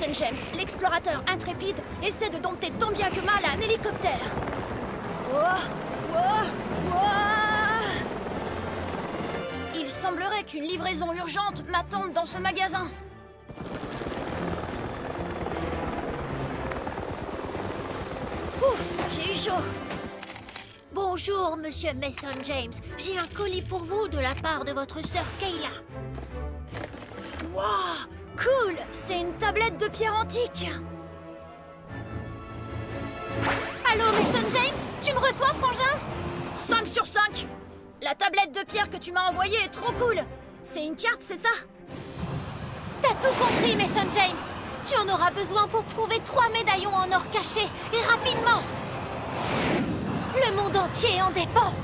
Mason James, l'explorateur intrépide, essaie de dompter tant bien que mal un hélicoptère. Il semblerait qu'une livraison urgente m'attende dans ce magasin. Ouf, j'ai eu chaud. Bonjour, monsieur Mason James. J'ai un colis pour vous de la part de votre sœur Kayla. Wow, cool! C'est une tablette de pierre antique. Allô, Mason James? Tu me reçois, frangin? 5 sur 5. La tablette de pierre que tu m'as envoyée est trop cool. C'est une carte, c'est ça? T'as tout compris, Mason James. Tu en auras besoin pour trouver 3 médaillons en or cachés, et rapidement. Le monde entier en dépend.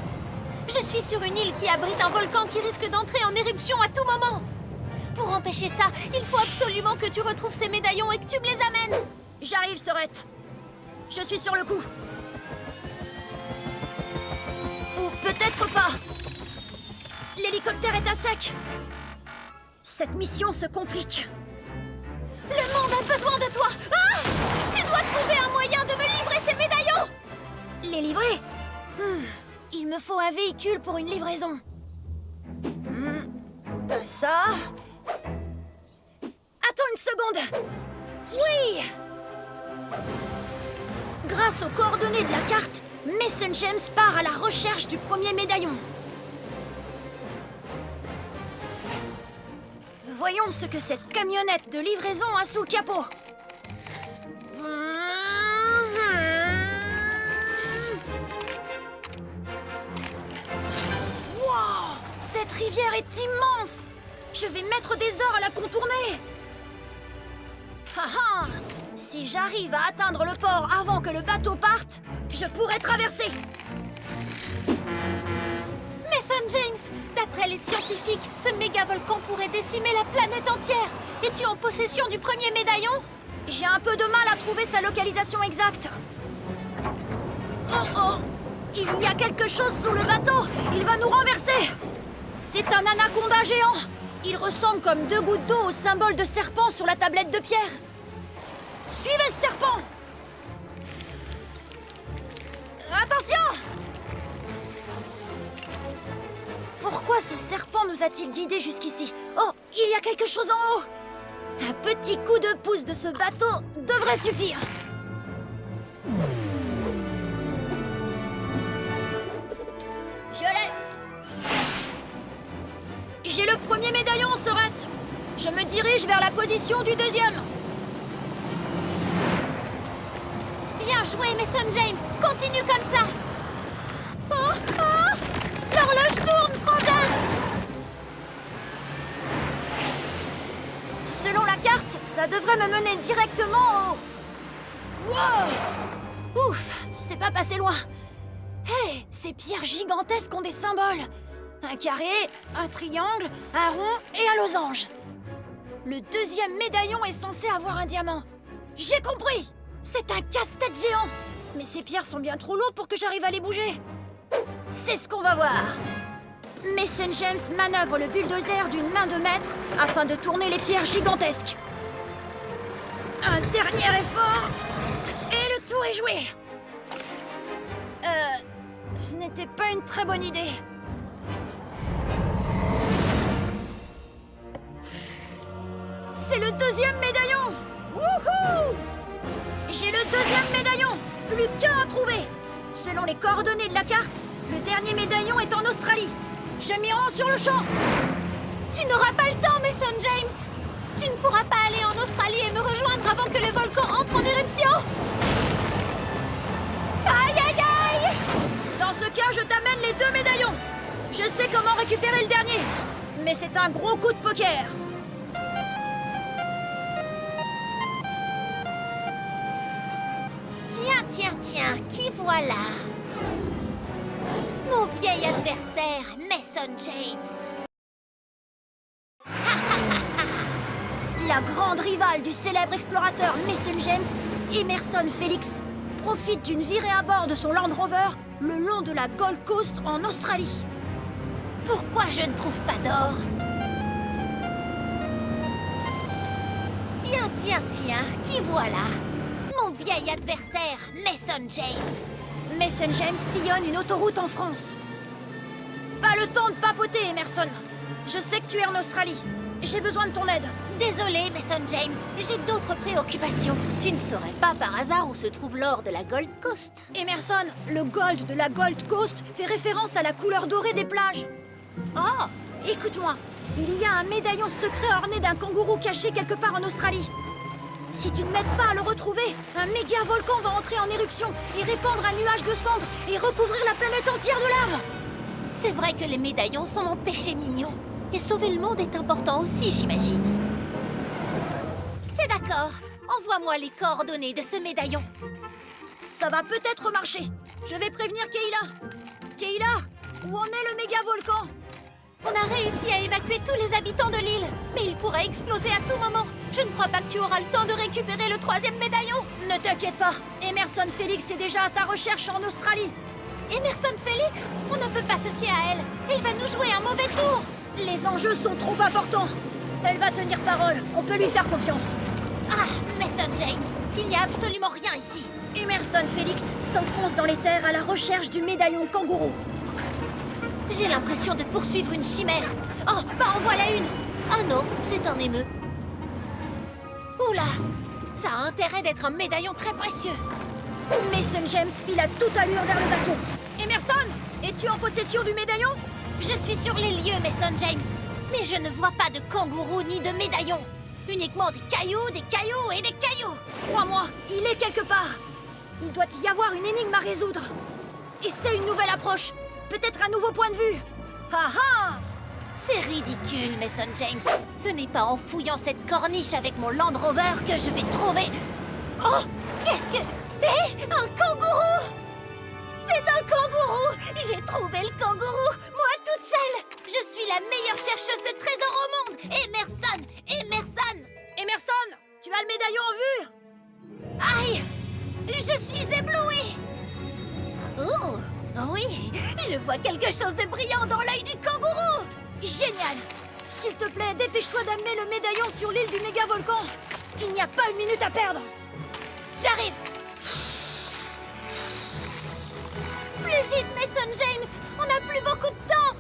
Je suis sur une île qui abrite un volcan qui risque d'entrer en éruption à tout moment. Pour empêcher ça, il faut absolument que tu retrouves ces médaillons et que tu me les amènes. J'arrive, Sorette. Je suis sur le coup. Ou peut-être pas. L'hélicoptère est à sec. Cette mission se complique. Le monde a besoin de toi. Ah! Tu dois trouver un moyen de me livrer ces médaillons. Les livrer? Il me faut un véhicule pour une livraison. Pas ça. Attends une seconde. Oui! Grâce aux coordonnées de la carte, Mason James part à la recherche du premier médaillon. Voyons ce que cette camionnette de livraison a sous le capot. Wow! Cette rivière est immense! Je vais mettre des heures à la contourner! Haha! Si j'arrive à atteindre le port avant que le bateau parte, je pourrai traverser! Mason James, d'après les scientifiques, ce méga-volcan pourrait décimer la planète entière. Es-tu en possession du premier médaillon? J'ai un peu de mal à trouver sa localisation exacte. Oh! Il y a quelque chose sous le bateau! Il va nous renverser! C'est un anaconda géant! Il ressemble comme 2 gouttes d'eau au symbole de serpent sur la tablette de pierre. Suivez ce serpent! Attention! Pourquoi ce serpent nous a-t-il guidés jusqu'ici? Oh, il y a quelque chose en haut! Un petit coup de pouce de ce bateau devrait suffire. Je l'ai! J'ai le premier médaillon, Sorette! Je me dirige vers la position du deuxième. Bien joué, Mason James. Continue comme ça. Oh! L'horloge tourne, frangin! Selon la carte, ça devrait me mener directement au... Wow! Ouf, c'est pas passé loin. Hé, ces pierres gigantesques ont des symboles. Un carré, un triangle, un rond et un losange. Le deuxième médaillon est censé avoir un diamant. J'ai compris! C'est un casse-tête géant. Mais ces pierres sont bien trop lourdes pour que j'arrive à les bouger. C'est ce qu'on va voir. Mason James manœuvre le bulldozer d'une main de maître afin de tourner les pierres gigantesques. Un dernier effort et le tour est joué. Ce n'était pas une très bonne idée. C'est le deuxième médaillon! Wouhou! J'ai le deuxième médaillon! Plus qu'un à trouver! Selon les coordonnées de la carte, le dernier médaillon est en Australie. Je m'y rends sur le champ. Tu n'auras pas le temps, Mason James. Tu ne pourras pas aller en Australie et me rejoindre avant que le volcan entre en éruption. Aïe, aïe, aïe! Dans ce cas, je t'amène les 2 médaillons. Je sais comment récupérer le dernier. Mais c'est un gros coup de poker. Tiens, qui voilà? Mon vieil adversaire, Mason James. La grande rivale du célèbre explorateur Mason James, Emerson Felix, profite d'une virée à bord de son Land Rover le long de la Gold Coast en Australie. Pourquoi je ne trouve pas d'or? Tiens, qui voilà? Mon vieil adversaire, Mason James. Mason James sillonne une autoroute en France. Pas le temps de papoter, Emerson. Je sais que tu es en Australie. J'ai besoin de ton aide. Désolé, Mason James, j'ai d'autres préoccupations. Tu ne saurais pas par hasard où se trouve l'or de la Gold Coast? Emerson, le gold de la Gold Coast fait référence à la couleur dorée des plages. Oh, Écoute-moi, il y a un médaillon secret orné d'un kangourou caché quelque part en Australie. Si tu ne m'aides pas à le retrouver, un méga volcan va entrer en éruption et répandre un nuage de cendres et recouvrir la planète entière de lave. c'est vrai que les médaillons sont mon péché mignon. Et sauver le monde est important aussi, j'imagine. C'est d'accord. Envoie-moi les coordonnées de ce médaillon. Ça va peut-être marcher. Je vais prévenir Kayla. Kayla, où en est le méga volcan? On a réussi à évacuer tous les habitants de l'île. Mais il pourrait exploser à tout moment. Je ne crois pas que tu auras le temps de récupérer le 3e médaillon. Ne t'inquiète pas, Emerson Félix est déjà à sa recherche en Australie. Emerson Félix, on ne peut pas se fier à elle. Elle va nous jouer un mauvais tour. Les enjeux sont trop importants. Elle va tenir parole, on peut lui faire confiance. Ah, Mason James, il n'y a absolument rien ici. Emerson Félix s'enfonce dans les terres à la recherche du médaillon kangourou. J'ai l'impression de poursuivre une chimère. Oh, bah en voilà une. Ah non, c'est un émeu. Oula, ça a intérêt d'être un médaillon très précieux. Mason James file à toute allure vers le bateau. Emerson, es-tu en possession du médaillon? Je suis sur les lieux, Mason James. Mais je ne vois pas de kangourou ni de médaillon. Uniquement des cailloux et des cailloux. Crois-moi, il est quelque part. Il doit y avoir une énigme à résoudre. Et c'est une nouvelle approche. Peut-être un nouveau point de vue. Ah ah! C'est ridicule, Mason James. Ce n'est pas en fouillant cette corniche avec mon Land Rover que je vais trouver... Oh! Qu'est-ce que... Hé! Un kangourou! C'est un kangourou! J'ai trouvé le kangourou, moi toute seule! Je suis la meilleure chercheuse de trésors au monde! Emerson! Emerson, tu as le médaillon en vue? Aïe! Je suis éblouie! Oh! Oui! Je vois quelque chose de brillant dans l'œil du kangourou! Génial! S'il te plaît, dépêche-toi d'amener le médaillon sur l'île du méga-volcan. Il n'y a pas une minute à perdre. J'arrive! Plus vite, Mason James! On n'a plus beaucoup de temps!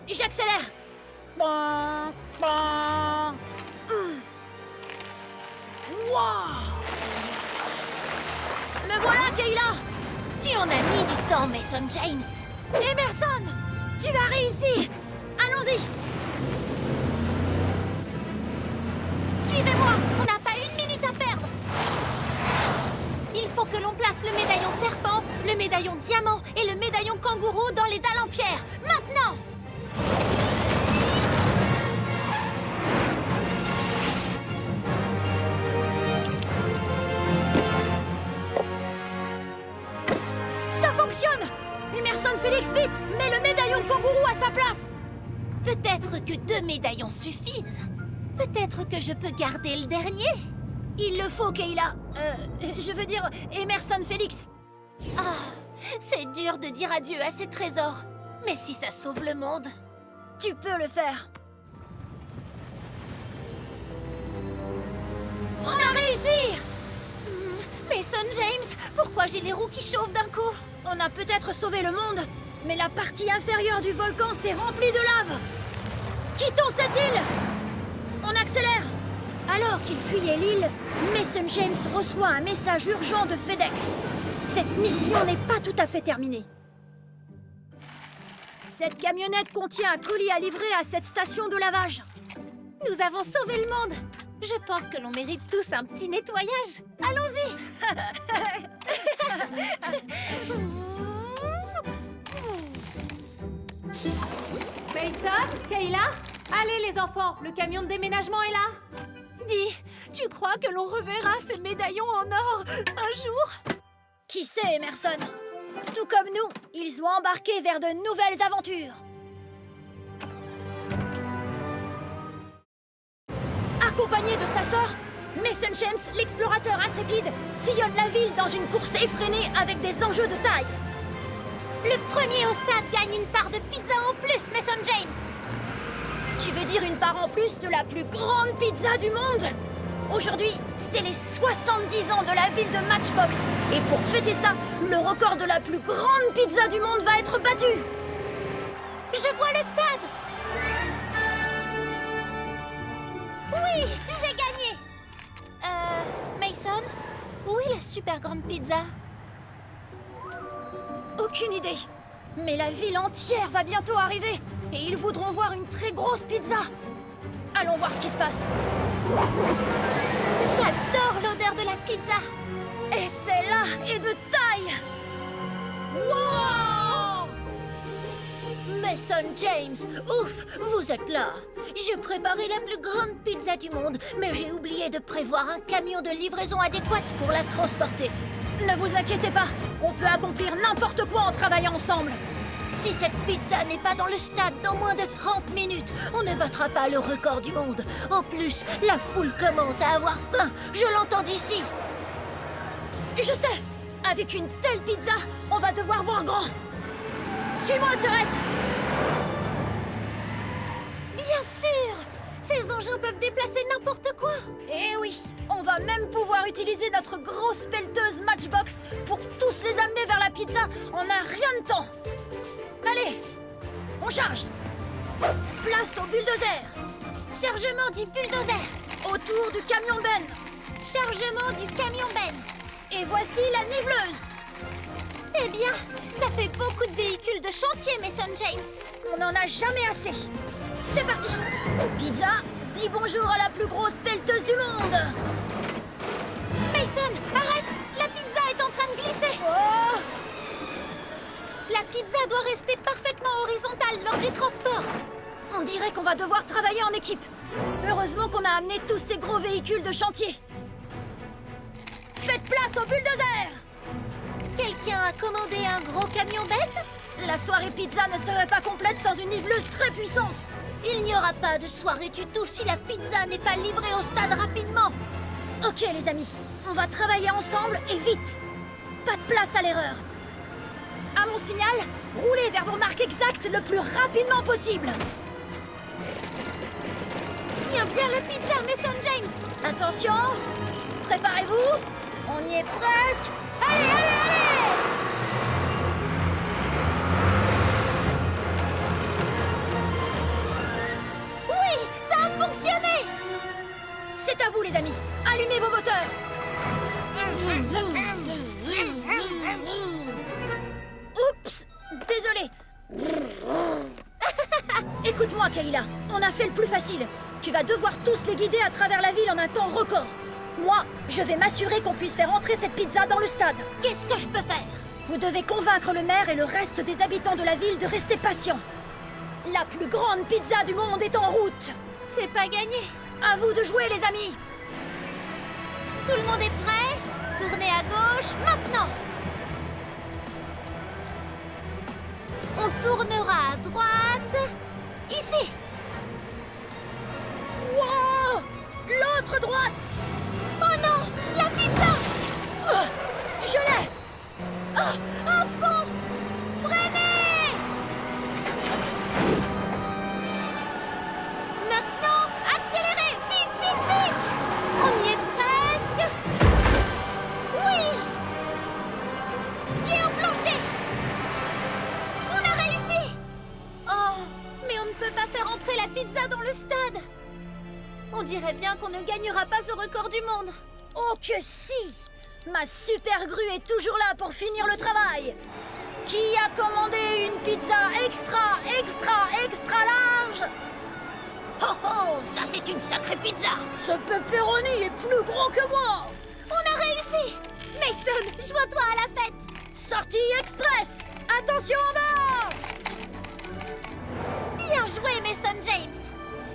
J'accélère. Bon, bon. Wow. Me voilà, Kayla. Tu en as mis du temps, Mason James! Emerson, tu as réussi. Allons-y. Suivez-moi! On n'a pas une minute à perdre! Il faut que l'on place le médaillon serpent, le médaillon diamant et le médaillon kangourou dans les dalles en pierre! Maintenant! Ça fonctionne. Emerson Félix, vite, mets le médaillon kangourou à sa place. Peut-être que 2 médaillons suffisent. Peut-être que je peux garder le dernier. Il le faut, Kayla. Je veux dire, Emerson Félix. Ah, c'est dur de dire adieu à ces trésors. Mais si ça sauve le monde... Tu peux le faire. On a réussi! Mason James, pourquoi j'ai les roues qui chauffent d'un coup? On a peut-être sauvé le monde, mais la partie inférieure du volcan s'est remplie de lave. Quittons cette île! On accélère! Alors qu'il fuyait l'île, Mason James reçoit un message urgent de FedEx. Cette mission n'est pas tout à fait terminée. Cette camionnette contient un colis à livrer à cette station de lavage. Nous avons sauvé le monde. Je pense que l'on mérite tous un petit nettoyage. Allons-y! Mason, Kayla, allez les enfants, le camion de déménagement est là. Dis, tu crois que l'on reverra ces médaillons en or un jour? Qui sait, Emerson? Tout comme nous, ils ont embarqué vers de nouvelles aventures. Accompagné de sa sœur, Mason James, l'explorateur intrépide, sillonne la ville dans une course effrénée avec des enjeux de taille. Le premier au stade gagne une part de pizza en plus, Mason James! Tu veux dire une part en plus de la plus grande pizza du monde? Aujourd'hui, c'est les 70 ans de la ville de Matchbox. Et pour fêter ça, le record de la plus grande pizza du monde va être battu. Je vois le stade! Oui, j'ai gagné! Mason, où est la super grande pizza? Aucune idée. Mais la ville entière va bientôt arriver. Et ils voudront voir une très grosse pizza. Allons voir ce qui se passe. J'adore l'odeur de la pizza! Et celle-là est de taille. Wow! Mason James, ouf, vous êtes là. Je préparais la plus grande pizza du monde, mais j'ai oublié de prévoir un camion de livraison adéquat pour la transporter. Ne vous inquiétez pas, on peut accomplir n'importe quoi en travaillant ensemble. Si cette pizza n'est pas dans le stade dans moins de 30 minutes, on ne battra pas le record du monde. En plus, la foule commence à avoir faim, je l'entends d'ici. Je sais, avec une telle pizza, on va devoir voir grand. Suis-moi, Sœurette. Bien sûr! Ces engins peuvent déplacer n'importe quoi. Eh oui, on va même pouvoir utiliser notre grosse pelleteuse Matchbox pour tous les amener vers la pizza en un rien de temps. Allez, on charge. Place au bulldozer. Chargement du bulldozer. Autour du camion Ben. Chargement du camion Ben. Et voici la niveleuse. Eh bien, ça fait beaucoup de véhicules de chantier, Mason James. On n'en a jamais assez. C'est parti. Pizza, dis bonjour à la plus grosse pelleteuse du monde. Mason, arrête! La pizza est en train de glisser. Oh! La pizza doit rester parfaitement horizontale lors du transport. On dirait qu'on va devoir travailler en équipe. Heureusement qu'on a amené tous ces gros véhicules de chantier. Faites place au bulldozer. Quelqu'un a commandé un gros camion Ben? La soirée pizza ne serait pas complète sans une niveleuse très puissante. Il n'y aura pas de soirée du tout si la pizza n'est pas livrée au stade rapidement. Ok les amis, on va travailler ensemble et vite. Pas de place à l'erreur. À mon signal, roulez vers vos marques exactes le plus rapidement possible. Tiens bien la pizza, Mason James. Attention, préparez-vous, on y est presque. Allez, allez, allez! Oui, ça a fonctionné. C'est à vous les amis, allumez vos moteurs. Oups, désolé. Écoute-moi Kayla, on a fait le plus facile. Tu vas devoir tous les guider à travers la ville en un temps record. Moi, je vais m'assurer qu'on puisse faire entrer cette pizza dans le stade. Qu'est-ce que je peux faire? Vous devez convaincre le maire et le reste des habitants de la ville de rester patients. La plus grande pizza du monde est en route. C'est pas gagné. À vous de jouer les amis. Tout le monde est prêt? Tournez à gauche, maintenant. On tournera à droite. Ici. Wow! L'autre droite. Oh non! La pizza! Oh, je l'ai. Oh, un pont! Freinez! Maintenant, accélérez! Vite, vite, vite! On y est presque! Oui! Pied au plancher! On a réussi! Oh, mais on ne peut pas faire entrer la pizza dans le stade! On dirait bien qu'on ne gagnera pas ce record du monde! Oh que si! Ma super grue est toujours là pour finir le travail. Qui a commandé une pizza extra, extra, extra large? Oh oh, ça c'est une sacrée pizza! Ce pepperoni est plus gros que moi. On a réussi! Mason, joins-toi à la fête! Sortie express. Attention en bas. Bien joué, Mason James!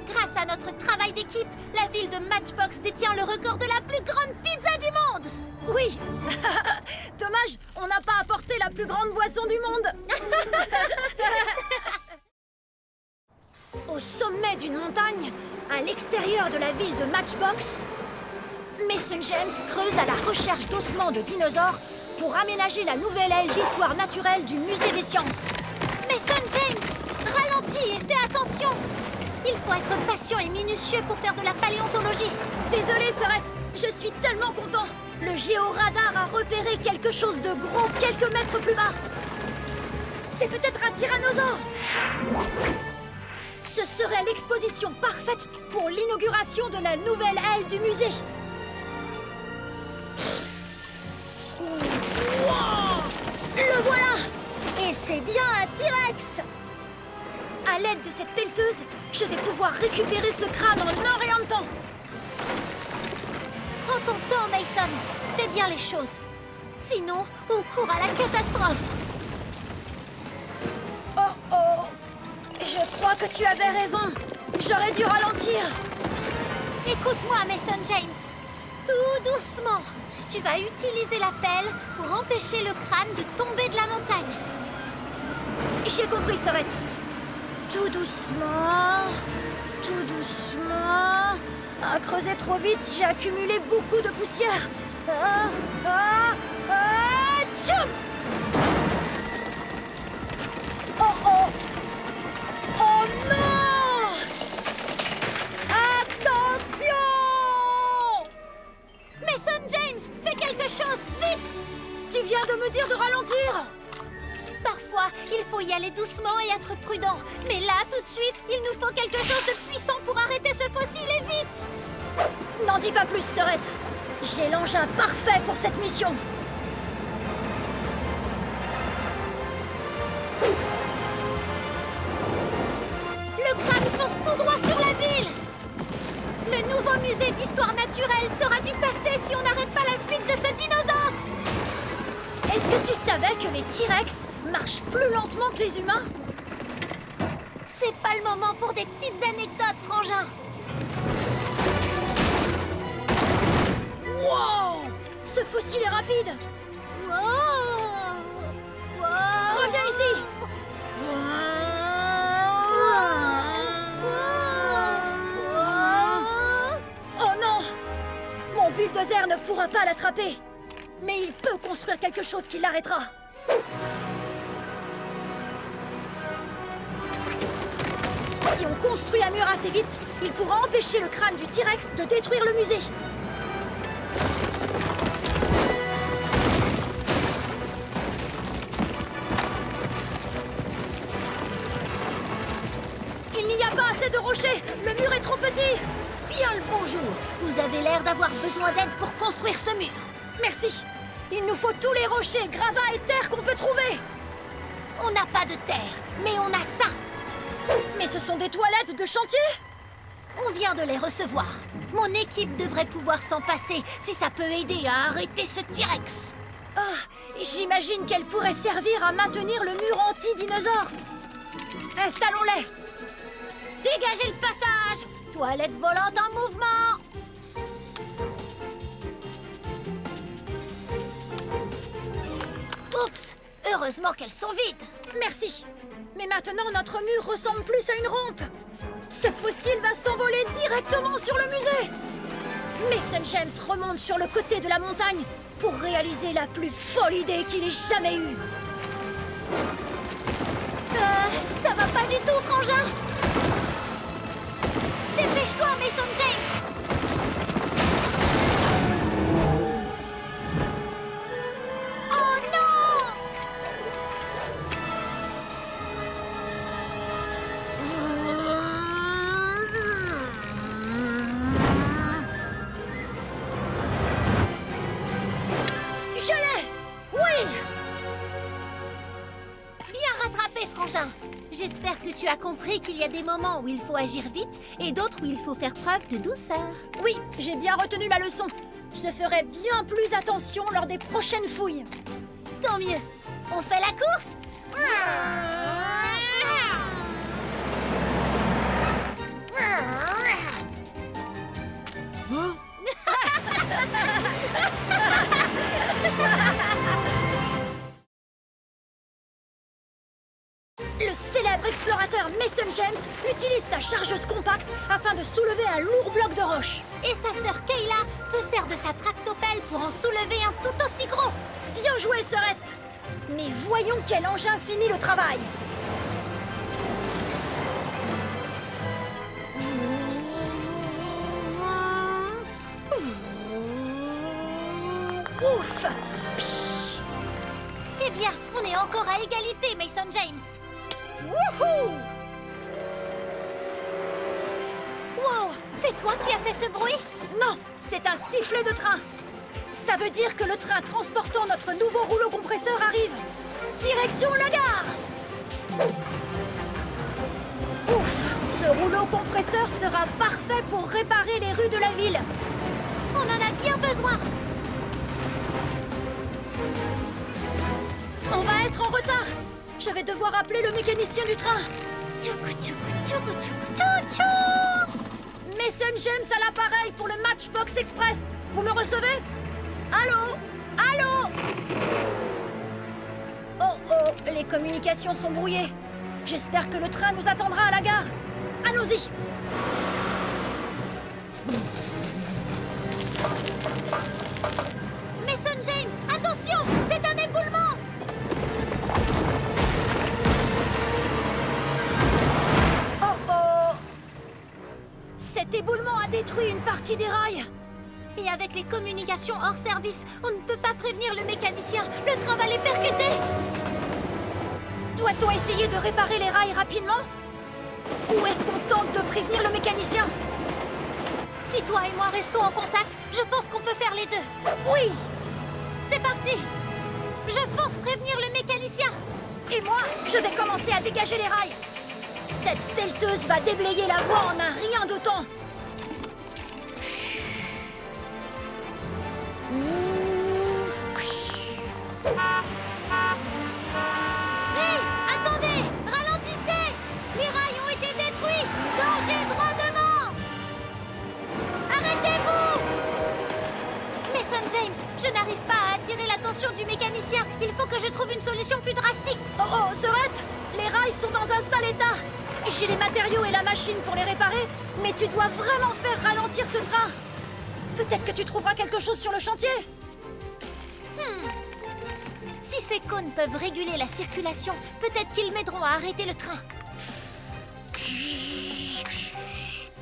Grâce à notre travail d'équipe, la ville de Matchbox détient le record de la plus grande pizza du monde! Oui. Dommage, on n'a pas apporté la plus grande boisson du monde. Au sommet d'une montagne, à l'extérieur de la ville de Matchbox, Mason James creuse à la recherche d'ossements de dinosaures pour aménager la nouvelle aile d'histoire naturelle du Musée des Sciences. Mason James, ralentis et fais attention! Il faut être patient et minutieux pour faire de la paléontologie. Désolé, Sorette, je suis tellement content. Le géoradar a repéré quelque chose de gros quelques mètres plus bas. C'est peut-être un tyrannosaure. Ce serait l'exposition parfaite pour l'inauguration de la nouvelle aile du musée. Wow! Le voilà! Et c'est bien un T-Rex! À l'aide de cette pelleteuse, je vais pouvoir récupérer ce crâne en un rayon de temps. Prends ton temps, Mason. Fais bien les choses. Sinon, on court à la catastrophe. Oh oh! Je crois que tu avais raison. J'aurais dû ralentir. Écoute-moi, Mason James. Tout doucement. Tu vas utiliser la pelle pour empêcher le crâne de tomber de la montagne. J'ai compris, Sorette. Tout doucement, tout doucement. À creuser trop vite, j'ai accumulé beaucoup de poussière. Tchoum! Oh oh! Oh non! Attention! Mason James, fais quelque chose, vite! Tu viens de me dire de ralentir! Parfois, il faut y aller doucement et être prudent. Mais là, tout de suite, il nous faut quelque chose de puissant pour arrêter ce fossile et vite! N'en dis pas plus, Sorette. J'ai l'engin parfait pour cette mission. Le crâne fonce tout droit sur la ville! Le nouveau musée d'histoire naturelle sera du passé si on n'arrête pas la fuite de ce dinosaure! Est-ce que tu savais que les T-Rex marchent plus lentement que les humains? C'est pas le moment pour des petites anecdotes, frangin! Wow! Ce fossile est rapide! Wow! Wow! Reviens ici! Oh non! Mon bulldozer ne pourra pas l'attraper! Mais il peut construire quelque chose qui l'arrêtera! Si on construit un mur assez vite, il pourra empêcher le crâne du T-Rex de détruire le musée! Il n'y a pas assez de rochers! Le mur est trop petit! Bien le bonjour! Vous avez l'air d'avoir besoin d'aide pour construire ce mur. Merci! Il nous faut tous les rochers, gravats et terre qu'on peut trouver! On n'a pas de terre, mais on a ça! Mais ce sont des toilettes de chantier? On vient de les recevoir. Mon équipe devrait pouvoir s'en passer si ça peut aider à arrêter ce T-Rex. Ah, j'imagine qu'elle pourrait servir à maintenir le mur anti-dinosaure! Installons-les! Dégagez le passage! Toilette volante en mouvement! Oups! Heureusement qu'elles sont vides! Merci! Mais maintenant, notre mur ressemble plus à une rampe! Ce fossile va s'envoler directement sur le musée! Mason James remonte sur le côté de la montagne pour réaliser la plus folle idée qu'il ait jamais eue! Ça va pas du tout, frangin! Dépêche-toi, Mason James! Oh non! Je l'ai! Oui! Bien rattrapé, frangin! J'espère que tu as compris qu'il y a des moments où il faut agir vite et d'autres où il faut faire preuve de douceur. Oui, j'ai bien retenu la leçon. Je ferai bien plus attention lors des prochaines fouilles. Tant mieux! On fait la course? Le célèbre explorateur Mason James utilise sa chargeuse compacte afin de soulever un lourd bloc de roche. Et sa sœur Kayla se sert de sa tractopelle pour en soulever un tout aussi gros. Bien joué, Sorette! Mais voyons quel engin finit le travail. Ouf! Eh bien, on est encore à égalité, Mason James. Wouhou! Wow, c'est toi qui as fait ce bruit? Non, c'est un sifflet de train. Ça veut dire que le train transportant notre nouveau rouleau compresseur arrive. Direction la gare! Ouf! Ce rouleau compresseur sera parfait pour réparer les rues de la ville. On en a bien besoin. On va être en retard. Je vais devoir appeler le mécanicien du train. Mason James à l'appareil pour le Matchbox Express. Vous me recevez? Allô? Allô? Oh oh, les communications sont brouillées. J'espère que le train nous attendra à la gare. Allons-y. Mason James, attention, c'est un éboulement. Oh oh! Cet éboulement a détruit une partie des rails. Et avec les communications hors service, on ne peut pas prévenir le mécanicien. Le train va les percuter. Doit-on essayer de réparer les rails rapidement? Ou est-ce qu'on tente de prévenir le mécanicien? Si toi et moi restons en contact, je pense qu'on peut faire les deux. Oui! C'est parti. Je fonce prévenir le mécanicien. Et moi, je vais commencer à dégager les rails. Cette pelleteuse va déblayer la voie en un rien de temps. Hé, attendez, ralentissez. Les rails ont été détruits. Danger droit devant. Arrêtez-vous. Mason James, je n'arrive pas à attirer l'attention du mécanicien. Il faut que je trouve une solution plus drastique. Oh oh, Sorette, les rails sont dans un sale état. J'ai les matériaux et la machine pour les réparer, mais tu dois vraiment faire ralentir ce train. Peut-être que tu trouveras quelque chose sur le chantier. Si ces cônes peuvent réguler la circulation, peut-être qu'ils m'aideront à arrêter le train.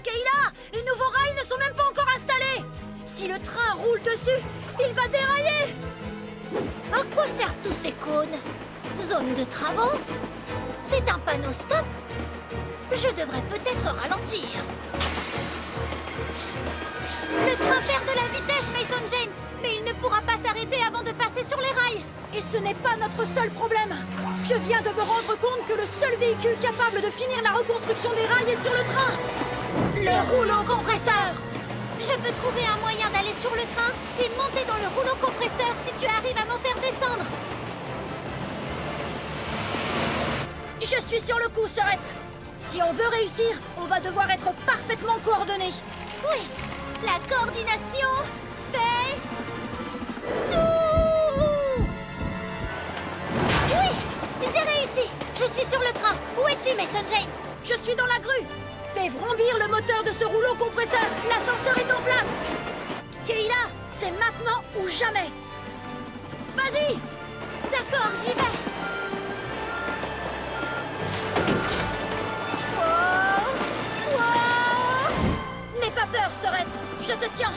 Kayla, les nouveaux rails ne sont même pas encore installés. Si le train roule dessus, il va dérailler. À quoi servent tous ces cônes? Zone de travaux? C'est un panneau stop? Je devrais peut-être ralentir. Le train perd de la vitesse, Mason James, mais il ne pourra pas s'arrêter avant de passer sur les rails. Et ce n'est pas notre seul problème. Je viens de me rendre compte que le seul véhicule capable de finir la reconstruction des rails est sur le train. Le rouleau compresseur. Je peux trouver un moyen d'aller sur le train et monter dans le rouleau compresseur si tu arrives à m'en faire descendre. Je suis sur le coup, Sorette. Si on veut réussir, on va devoir être parfaitement coordonnés. Oui, la coordination fait tout. Oui, j'ai réussi. Je suis sur le train. Où es-tu, Mason James? Je suis dans la grue. Fais vrombir le moteur de ce rouleau compresseur. L'ascenseur est en place. Kayla, c'est maintenant ou jamais. Vas-y. D'accord, j'y vais. N'aie pas peur, Sorette. Je te tiens.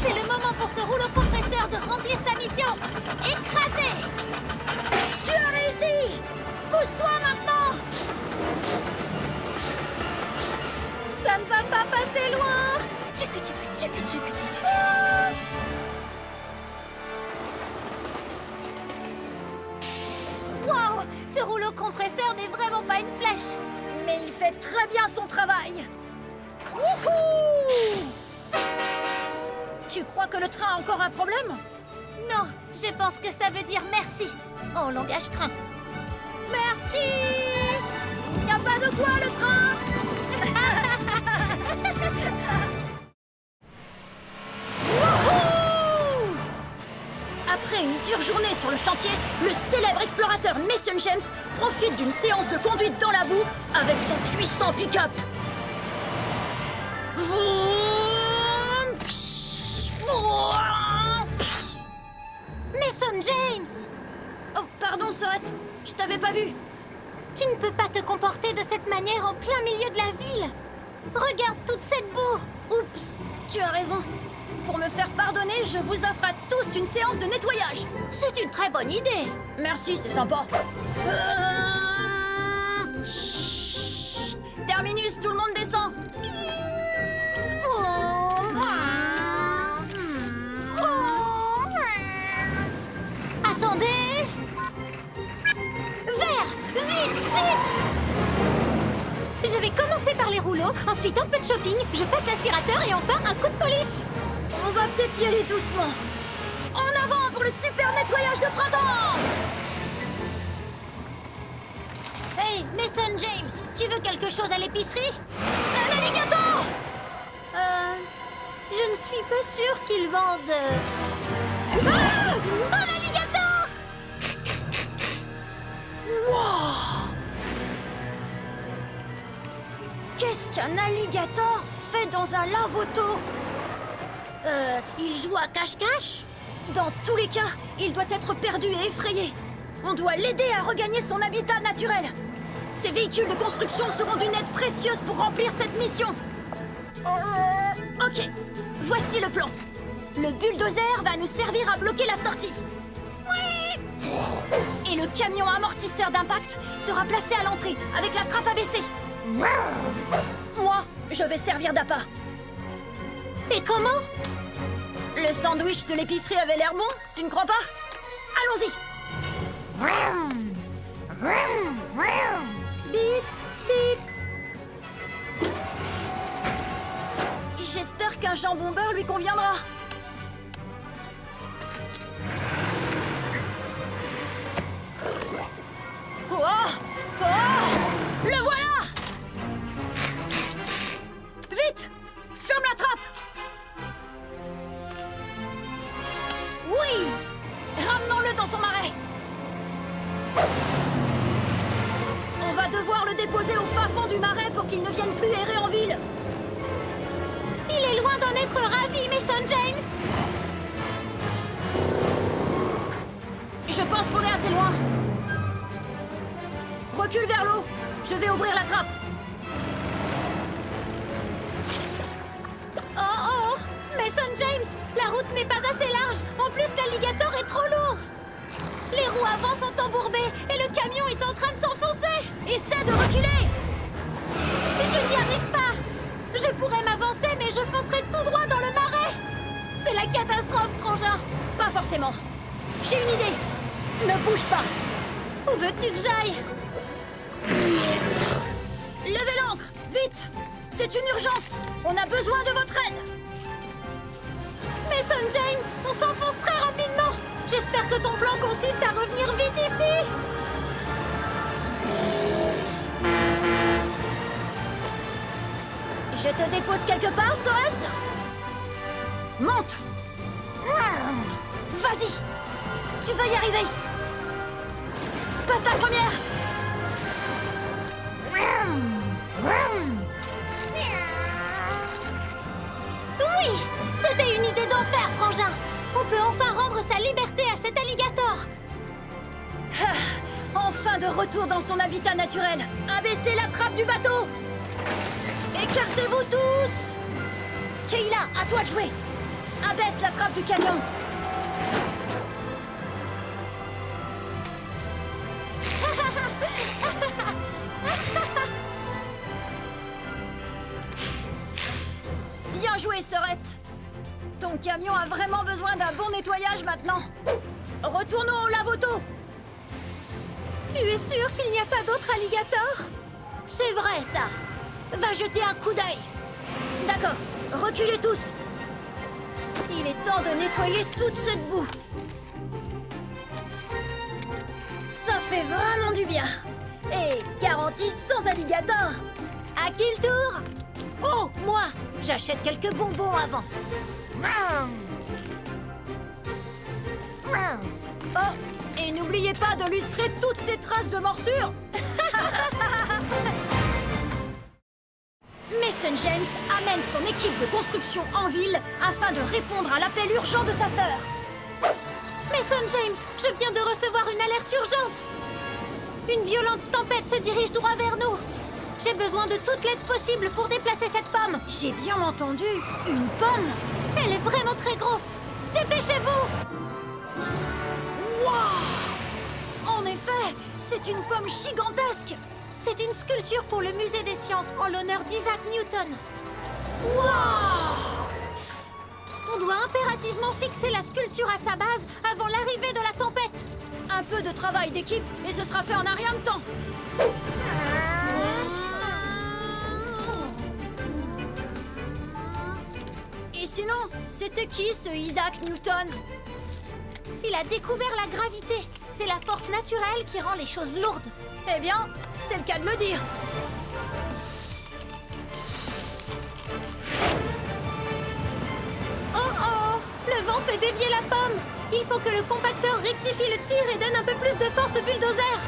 C'est le moment pour ce rouleau compresseur de remplir sa mission. Écrasé. Tu as réussi. Pousse-toi maintenant. Ça ne va pas passer loin. Tchouk, tchouk, tchouk, tchouk. Ah. Wow, ce rouleau compresseur n'est vraiment pas une flèche. Mais il fait très bien son travail. Wouhou! Tu crois que le train a encore un problème? Non, je pense que ça veut dire merci en langage train. Merci. Y a pas de quoi, le train. Wouhou! Après une dure journée sur le chantier, le célèbre explorateur Mason James profite d'une séance de conduite dans la boue avec son puissant pick-up. Mason James! Oh, pardon, Sorette, je t'avais pas vu. Tu ne peux pas te comporter de cette manière en plein milieu de la ville. Regarde toute cette boue. Oups, déjeuner, je vous offre à tous une séance de nettoyage. C'est une très bonne idée. Merci, c'est sympa. Chut. Terminus, tout le monde descend. Attendez. Vert, vite, vite. Je vais commencer par les rouleaux, ensuite un peu de shopping, je passe l'aspirateur et enfin un coup de polish. On va peut-être y aller doucement. En avant pour le super nettoyage de printemps! Hey, Mason James, tu veux quelque chose à l'épicerie? Un alligator! Je ne suis pas sûre qu'ils vendent... Ah! Un alligator! Wow! Qu'est-ce qu'un alligator fait dans un lave-auto? Il joue à cache-cache? Dans tous les cas, il doit être perdu et effrayé. On doit l'aider à regagner son habitat naturel. Ces véhicules de construction seront d'une aide précieuse pour remplir cette mission. Ok, voici le plan. Le bulldozer va nous servir à bloquer la sortie. Et le camion amortisseur d'impact sera placé à l'entrée avec la trappe abaissée. Moi, je vais servir d'appât. Et comment? Le sandwich de l'épicerie avait l'air bon, tu ne crois pas? Allons-y. Bip, bip. J'espère qu'un jambon beurre lui conviendra. Oh! Oh! Le voilà! Vite! Ferme la trappe! Oui! Ramenons-le dans son marais! On va devoir le déposer au fin fond du marais pour qu'il ne vienne plus errer en ville. Il est loin d'en être ravi, Mason James. Je pense qu'on est assez loin. Recule vers l'eau. Je vais ouvrir la trappe. Oh, oh, oh. Mason James, la route n'est pas assez large. En plus, l'alligator est trop lourd. Les roues avant sont embourbées et le camion est en train de s'enfoncer. Essaie de reculer! Je n'y arrive pas. Je pourrais m'avancer, mais je foncerai tout droit dans le marais. C'est la catastrophe, frangin. Pas forcément. J'ai une idée. Ne bouge pas. Où veux-tu que j'aille? Levez l'ancre, vite! C'est une urgence. On a besoin de votre aide. Mason James, on s'enfonce très rapidement. J'espère que ton plan consiste à revenir vite ici. Je te dépose quelque part, Sorette? Monte! Vas-y! Tu vas y arriver! Passe la première! Oui, c'était une idée d'enfer, frangin. On peut enfin rendre sa liberté à cet alligator. Enfin de retour dans son habitat naturel! Abaissez la trappe du bateau! Écartez-vous tous! Kayla, à toi de jouer! Abaisse la trappe du camion! Bien joué, Sorette! Ton camion a vraiment besoin d'un bon nettoyage maintenant! Retournons au lave-auto! Tu es sûr qu'il n'y a pas d'autre alligator? C'est vrai, ça. Va jeter un coup d'œil. D'accord, reculez tous! Il est temps de nettoyer toute cette boue! Ça fait vraiment du bien! Et garantie sans alligator! À qui le tour? Oh, moi, j'achète quelques bonbons avant. Oh, et n'oubliez pas de lustrer toutes ces traces de morsure! Mason James amène son équipe de construction en ville afin de répondre à l'appel urgent de sa sœur. Mason James, je viens de recevoir une alerte urgente. Une violente tempête se dirige droit vers nous. J'ai besoin de toute l'aide possible pour déplacer cette pomme. J'ai bien entendu, une pomme? Elle est vraiment très grosse. Dépêchez-vous! Waouh! En effet, c'est une pomme gigantesque! C'est une sculpture pour le musée des sciences en l'honneur d'Isaac Newton. Waouh! On doit impérativement fixer la sculpture à sa base avant l'arrivée de la tempête. Un peu de travail d'équipe et ce sera fait en un rien de temps. Et sinon, c'était qui ce Isaac Newton? Il a découvert la gravité. C'est la force naturelle qui rend les choses lourdes. Eh bien, c'est le cas de le dire. Oh oh! Le vent fait dévier la pomme. Il faut que le compacteur rectifie le tir et donne un peu plus de force au bulldozer.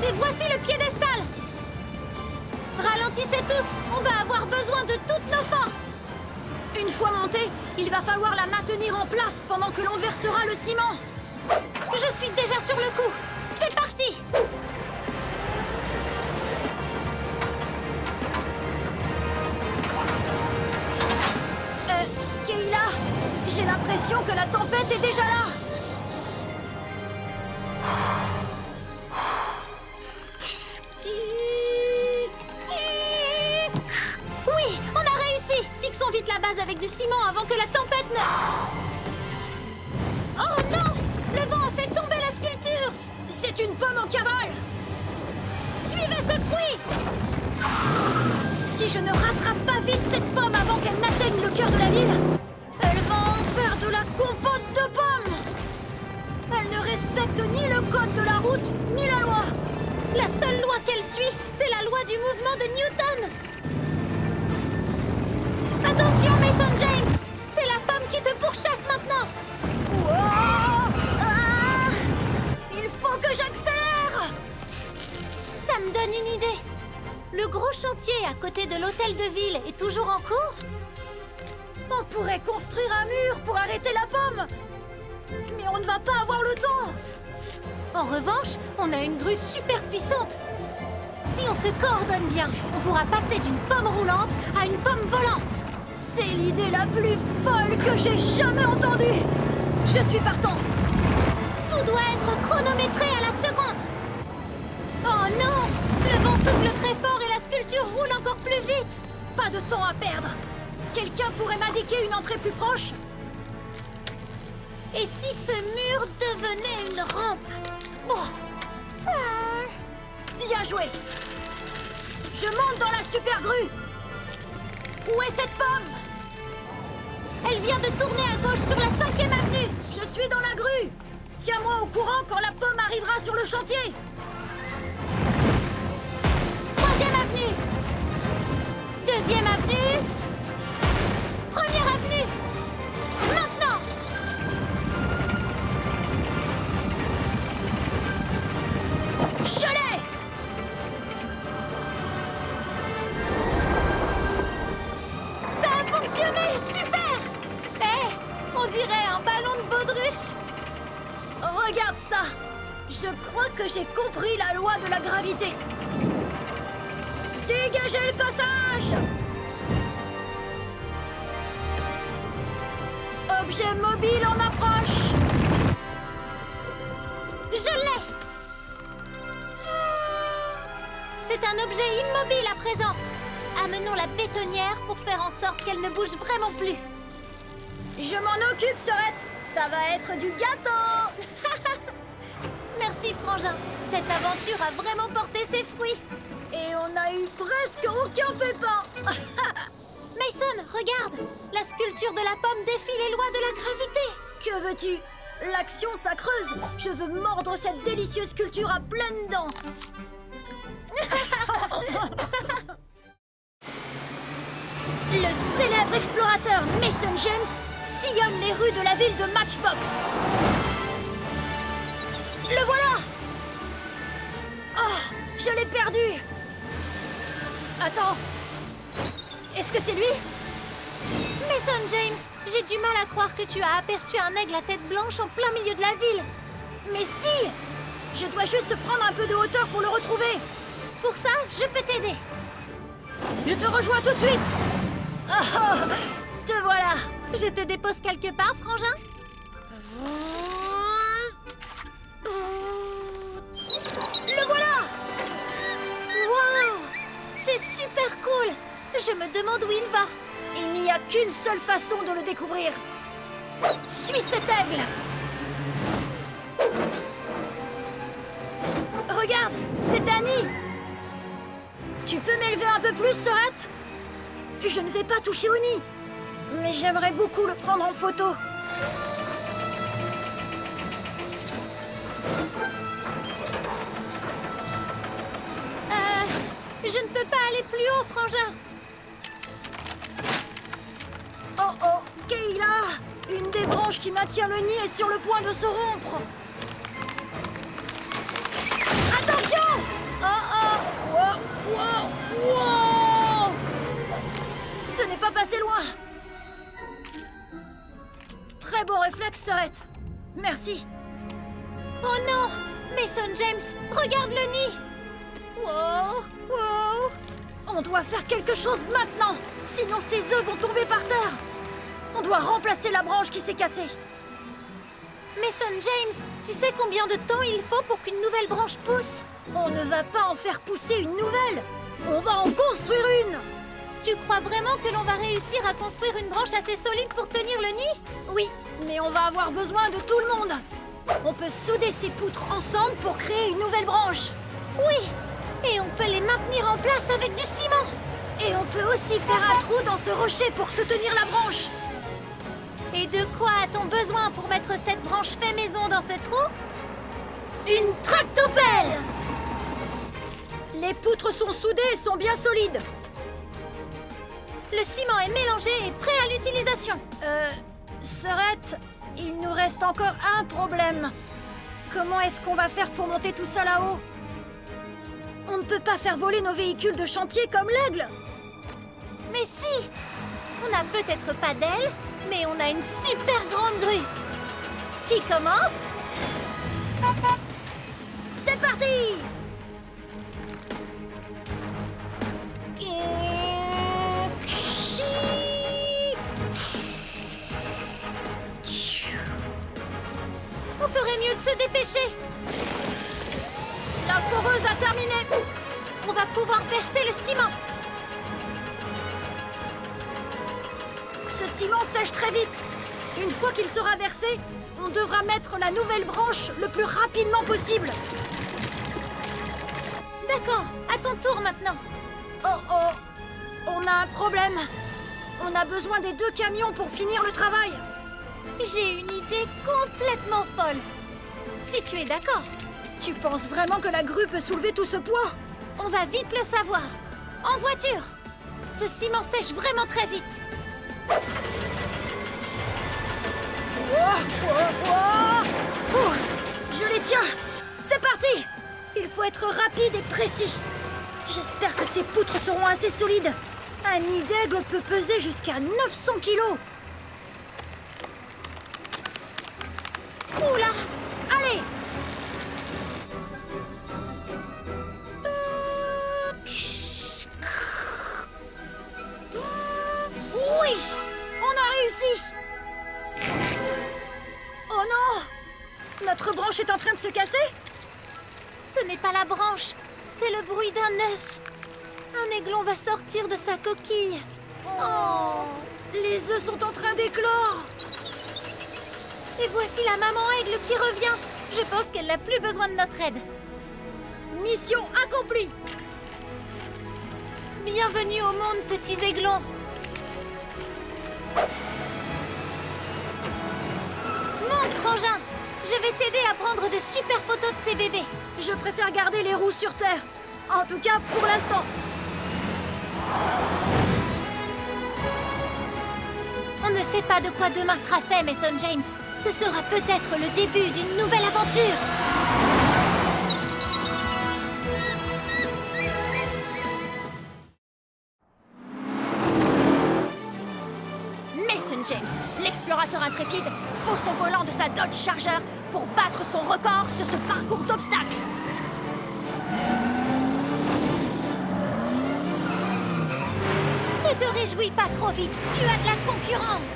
Et voici le piédestal. Ralentissez tous, on va avoir besoin de toutes nos forces. Une fois montée, il va falloir la maintenir en place pendant que l'on versera le ciment. Je suis déjà sur le coup. C'est parti. Kayla, j'ai l'impression que la tempête est déjà là. Oui, on a réussi. Fixons vite la base avec du ciment avant que la tempête ne... Oh non! Le vent a fait tomber la sculpture. C'est une pomme en cavale. Suivez ce fruit. Si je ne rattrape pas vite cette pomme avant qu'elle n'atteigne le cœur de la ville, elle va en faire de la compote de pommes. Elle ne respecte ni le code de la route, ni la loi. La seule loi qu'elle suit, c'est la loi du mouvement de Newton. Attention, Mason James. C'est la pomme qui te pourchasse maintenant. Wow! Ah! Il faut que j'accélère. Ça me donne une idée. Le gros chantier à côté de l'hôtel de ville est toujours en cours? On pourrait construire un mur pour arrêter la pomme. Mais on ne va pas avoir le temps. En revanche, on a une grue super puissante. Si on se coordonne bien, on pourra passer d'une pomme roulante à une pomme volante. C'est l'idée la plus folle que j'ai jamais entendue. Je suis partant. Tout doit être chronométré à la seconde. Oh non! Le vent souffle très fort et la sculpture roule encore plus vite. Pas de temps à perdre. Quelqu'un pourrait m'indiquer une entrée plus proche? Et si ce mur devenait une rampe? Oh. Bien joué. Je monte dans la super grue. Où est cette pomme? Elle vient de tourner à gauche sur la 5e avenue. Je suis dans la grue. Tiens-moi au courant quand la pomme arrivera sur le chantier. 3e avenue. 2e avenue. 1re avenue. Maintenant. Je l'ai. Ça a fonctionné. Super. On dirait un ballon de baudruche. Regarde ça. Je crois que j'ai compris la loi de la gravité. Dégagez le passage. Objet mobile en approche. Je l'ai. C'est un objet immobile à présent. Amenons la bétonnière pour faire en sorte qu'elle ne bouge vraiment plus. Je m'en occupe, Sorette. Ça va être du gâteau. Merci, Frangin. Cette aventure a vraiment porté ses fruits. Et on a eu presque aucun pépin. Mason, regarde. La sculpture de la pomme défie les lois de la gravité. Que veux-tu? L'action, ça creuse. Je veux mordre cette délicieuse sculpture à pleines dents. Le célèbre explorateur Mason James sillonne les rues de la ville de Matchbox. Le voilà! Oh, je l'ai perdu! Attends, est-ce que c'est lui? Mason James, j'ai du mal à croire que tu as aperçu un aigle à tête blanche en plein milieu de la ville. Mais si! Je dois juste prendre un peu de hauteur pour le retrouver. Pour ça, je peux t'aider. Je te rejoins tout de suite. Oh, te voilà. Je te dépose quelque part, frangin? Le voilà. Wow! C'est super cool! Je me demande où il va. Il n'y a qu'une seule façon de le découvrir. Suis cet aigle. Regarde, c'est Annie. Tu peux m'élever un peu plus, Sorette? Je ne vais pas toucher au nid, mais j'aimerais beaucoup le prendre en photo. Je ne peux pas aller plus haut, frangin. Oh oh, Kayla! Une des branches qui maintient le nid est sur le point de se rompre. Attention! Oh oh! Wow, wow, wow! Ce n'est pas passé loin. Très bon réflexe, Sorette. Merci. Oh non! Mason James, regarde le nid! Wow! Wow! On doit faire quelque chose maintenant, sinon ces œufs vont tomber par terre. On doit remplacer la branche qui s'est cassée. Mason James, tu sais combien de temps il faut pour qu'une nouvelle branche pousse? On ne va pas en faire pousser une nouvelle. On va en construire une. Tu crois vraiment que l'on va réussir à construire une branche assez solide pour tenir le nid? Oui, mais on va avoir besoin de tout le monde. On peut souder ces poutres ensemble pour créer une nouvelle branche. Oui! Et on peut les maintenir en place avec du ciment! Et on peut aussi faire un trou dans ce rocher pour soutenir la branche. Et de quoi a-t-on besoin pour mettre cette branche fait maison dans ce trou? Une tractopelle! Les poutres sont soudées et sont bien solides. Le ciment est mélangé et prêt à l'utilisation. Sorette, il nous reste encore un problème. Comment est-ce qu'on va faire pour monter tout ça là-haut? On ne peut pas faire voler nos véhicules de chantier comme l'aigle. Mais si! On n'a peut-être pas d'ailes, mais on a une super grande grue. Qui commence? C'est parti! On ferait mieux de se dépêcher. La foreuse a terminé. On va pouvoir percer le ciment. Ce ciment sèche très vite. Une fois qu'il sera versé, on devra mettre la nouvelle branche le plus rapidement possible. D'accord, à ton tour maintenant. Oh oh, on a un problème. On a besoin des 2 camions pour finir le travail. J'ai une idée complètement folle. Si tu es d'accord. Tu penses vraiment que la grue peut soulever tout ce poids? On va vite le savoir. En voiture. Ce ciment sèche vraiment très vite. Ouf, je les tiens. C'est parti. Il faut être rapide et précis. J'espère que ces poutres seront assez solides. Un nid d'aigle peut peser jusqu'à 900 kilos. Oula! Allez! Oui! On a réussi! Oh non! Notre branche est en train de se casser? Ce n'est pas la branche, c'est le bruit d'un œuf. Un aiglon va sortir de sa coquille. Oh! Les œufs sont en train d'éclore! Et voici la maman aigle qui revient. Je pense qu'elle n'a plus besoin de notre aide. Mission accomplie! Bienvenue au monde, petits aiglons. Monte, frangin. Je vais t'aider à prendre de super photos de ces bébés. Je préfère garder les roues sur terre. En tout cas, pour l'instant. On ne sait pas de quoi demain sera fait, Mason James. Ce sera peut-être le début d'une nouvelle aventure. Mason James, l'explorateur intrépide, fausse son volant de sa Dodge Charger pour battre son record sur ce parcours d'obstacles. Ne te réjouis pas trop vite, tu as de la concurrence.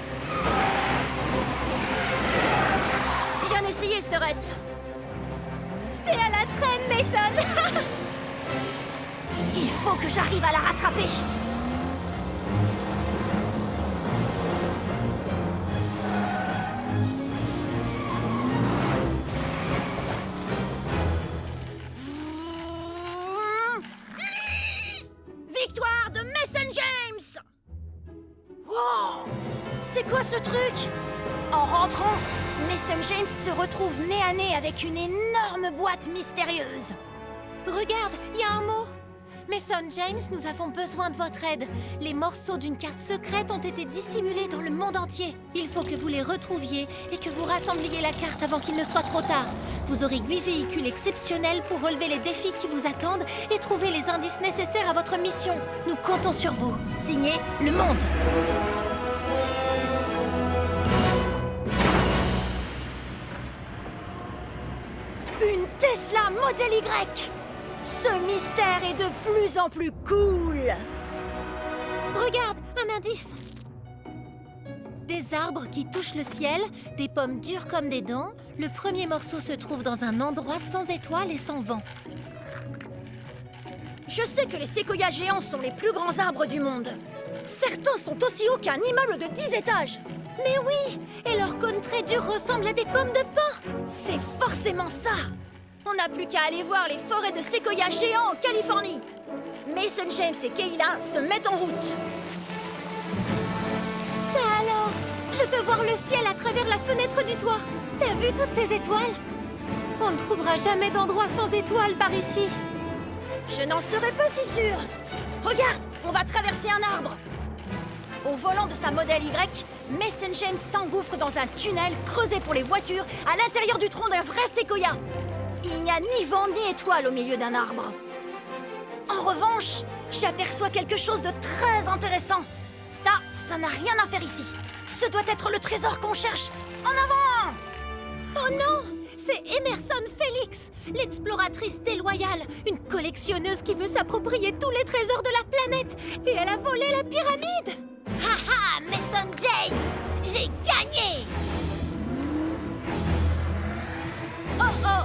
Bien essayé, Serette. T'es à la traîne, Mason. Il faut que j'arrive à la rattraper. Victoire de Mason James! Wow! C'est quoi ce truc? En rentrant, Mason James se retrouve nez à nez avec une énorme boîte mystérieuse. Regarde, il y a un mot. Mason James, nous avons besoin de votre aide. Les morceaux d'une carte secrète ont été dissimulés dans le monde entier. Il faut que vous les retrouviez et que vous rassembliez la carte avant qu'il ne soit trop tard. Vous aurez 8 véhicules exceptionnels pour relever les défis qui vous attendent et trouver les indices nécessaires à votre mission. Nous comptons sur vous. Signé Le Monde. Une Tesla Model Y! Ce mystère est de plus en plus cool! Regarde, un indice. Des arbres qui touchent le ciel, des pommes dures comme des dents. Le premier morceau se trouve dans un endroit sans étoiles et sans vent. Je sais que les séquoias géants sont les plus grands arbres du monde. Certains sont aussi hauts qu'un immeuble de 10 étages. Mais oui, et leurs cônes très durs ressemblent à des pommes de pin. C'est forcément ça! On n'a plus qu'à aller voir les forêts de séquoias géants en Californie. Mason James et Kayla se mettent en route. Ça alors, je peux voir le ciel à travers la fenêtre du toit. T'as vu toutes ces étoiles? On ne trouvera jamais d'endroit sans étoiles par ici. Je n'en serais pas si sûre. Regarde, on va traverser un arbre. Au volant de sa Model Y, Mason James s'engouffre dans un tunnel creusé pour les voitures à l'intérieur du tronc d'un vrai séquoia. Il n'y a ni vent ni étoile au milieu d'un arbre. En revanche, j'aperçois quelque chose de très intéressant. Ça n'a rien à faire ici. Ce doit être le trésor qu'on cherche. En avant! Oh non! C'est Emerson Félix, l'exploratrice déloyale, une collectionneuse qui veut s'approprier tous les trésors de la planète. Et elle a volé la pyramide! Haha, Mason James! J'ai gagné! Oh oh!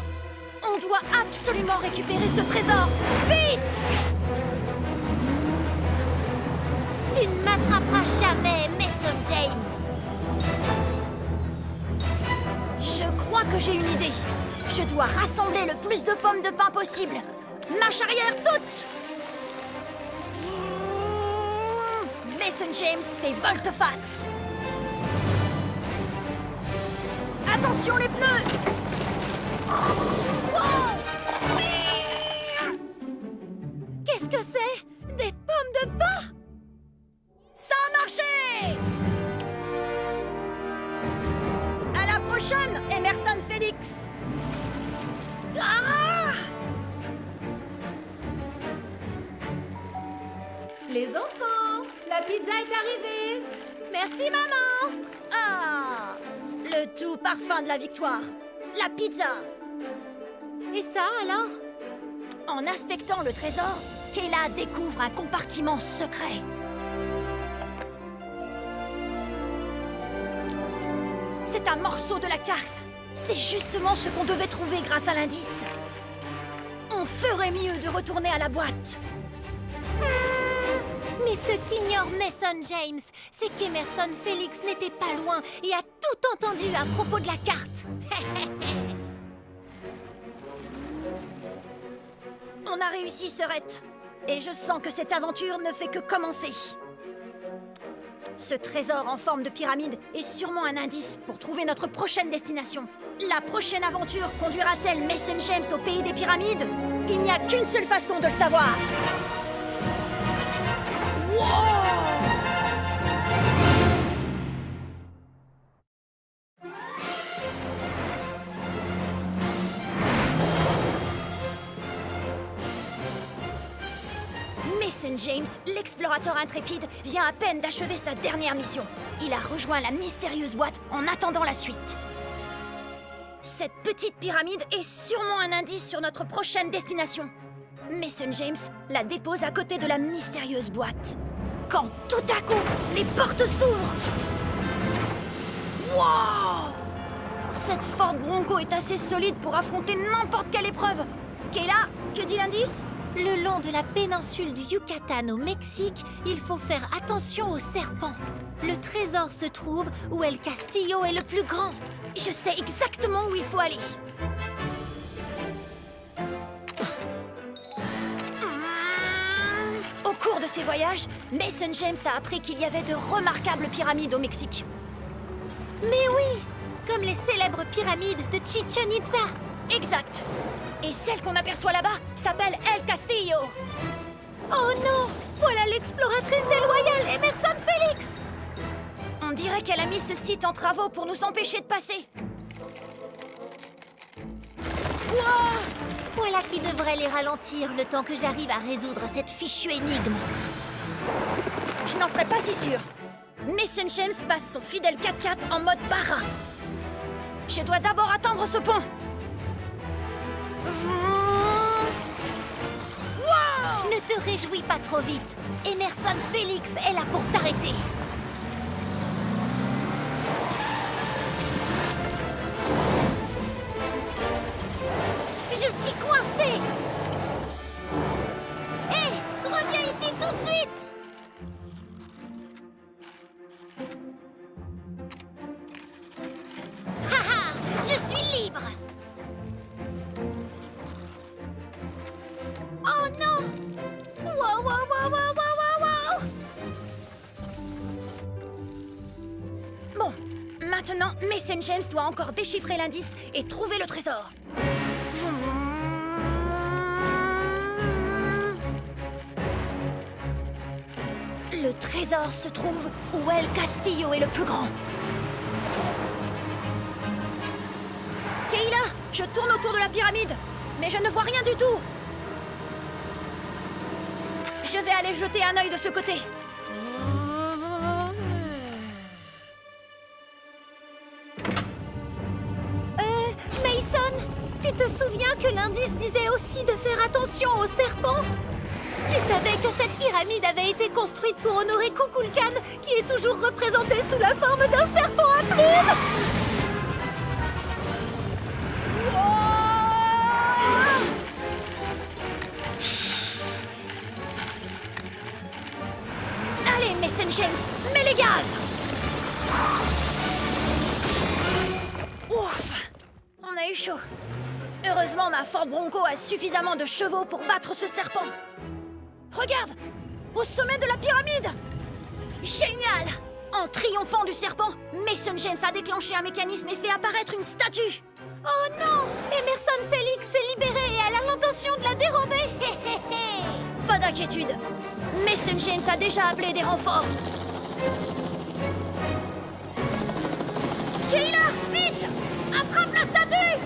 On doit absolument récupérer ce trésor! Vite! Tu ne m'attraperas jamais, Mason James! Je crois que j'ai une idée. Je dois rassembler le plus de pommes de pin possible. Marche arrière toute! Mason James fait volte-face. Attention les pneus! Wow! Qu'est-ce que c'est? Des pommes de pin? Ça a marché! À la prochaine, Emerson Félix! Ah! Les enfants, la pizza est arrivée. Merci, maman! Ah! Le doux parfum de la victoire. La pizza! Et ça alors? En inspectant le trésor, Kayla découvre un compartiment secret. C'est un morceau de la carte. C'est justement ce qu'on devait trouver grâce à l'indice. On ferait mieux de retourner à la boîte. Mais ce qu'ignore Mason James, c'est qu'Emerson Félix n'était pas loin et a tout entendu à propos de la carte. On a réussi, Serette. Et je sens que cette aventure ne fait que commencer. Ce trésor en forme de pyramide est sûrement un indice pour trouver notre prochaine destination. La prochaine aventure conduira-t-elle Mason James au pays des pyramides? Il n'y a qu'une seule façon de le savoir. Mason James, l'explorateur intrépide, vient à peine d'achever sa dernière mission. Il a rejoint la mystérieuse boîte en attendant la suite. Cette petite pyramide est sûrement un indice sur notre prochaine destination. Mason James la dépose à côté de la mystérieuse boîte. quand tout à coup, les portes s'ouvrent. Wow! Cette Ford Bronco est assez solide pour affronter n'importe quelle épreuve. Kayla, que dit l'indice? Le long de la péninsule du Yucatan au Mexique, il faut faire attention aux serpents. Le trésor se trouve où El Castillo est le plus grand. Je sais exactement où il faut aller. Au cours de ses voyages, Mason James a appris qu'il y avait de remarquables pyramides au Mexique. Mais oui, comme les célèbres pyramides de Chichen Itza. Exact. Et celle qu'on aperçoit là-bas s'appelle El Castillo. Oh non, voilà l'exploratrice déloyale, Emerson Félix. On dirait qu'elle a mis ce site en travaux pour nous empêcher de passer. Wow! Voilà qui devrait les ralentir le temps que j'arrive à résoudre cette fichue énigme. Je n'en serais pas si sûre. Mason James passe son fidèle 4x4 en mode barra. Je dois d'abord atteindre ce pont. Wow! Ne te réjouis pas trop vite. Emerson Félix est là pour t'arrêter. Je suis coincée. Hé, reviens ici tout de suite. Haha, je suis libre. Oh non! Wow, wow, wow, wow, wow, wow! Bon, maintenant, Mason James doit encore déchiffrer l'indice et trouver le trésor. Le trésor se trouve où El Castillo est le plus grand. Kayla, je tourne autour de la pyramide, mais je ne vois rien du tout. Je vais aller jeter un œil de ce côté. Mason, tu te souviens que l'indice disait aussi de faire attention aux serpents? Tu savais que cette pyramide avait été construite pour honorer Kukulkan, qui est toujours représenté sous la forme d'un serpent à plumes? Allez, Mason James, mets les gaz! Ouf! On a eu chaud. Heureusement, ma Ford Bronco a suffisamment de chevaux pour battre ce serpent. Regarde! Au sommet de la pyramide! Génial! En triomphant du serpent, Mason James a déclenché un mécanisme et fait apparaître une statue. Oh non! Emerson Félix s'est libéré et elle a l'intention de la dérober! Pas d'inquiétude. Mason James a déjà appelé des renforts. Kayla, vite! Attrape la statue!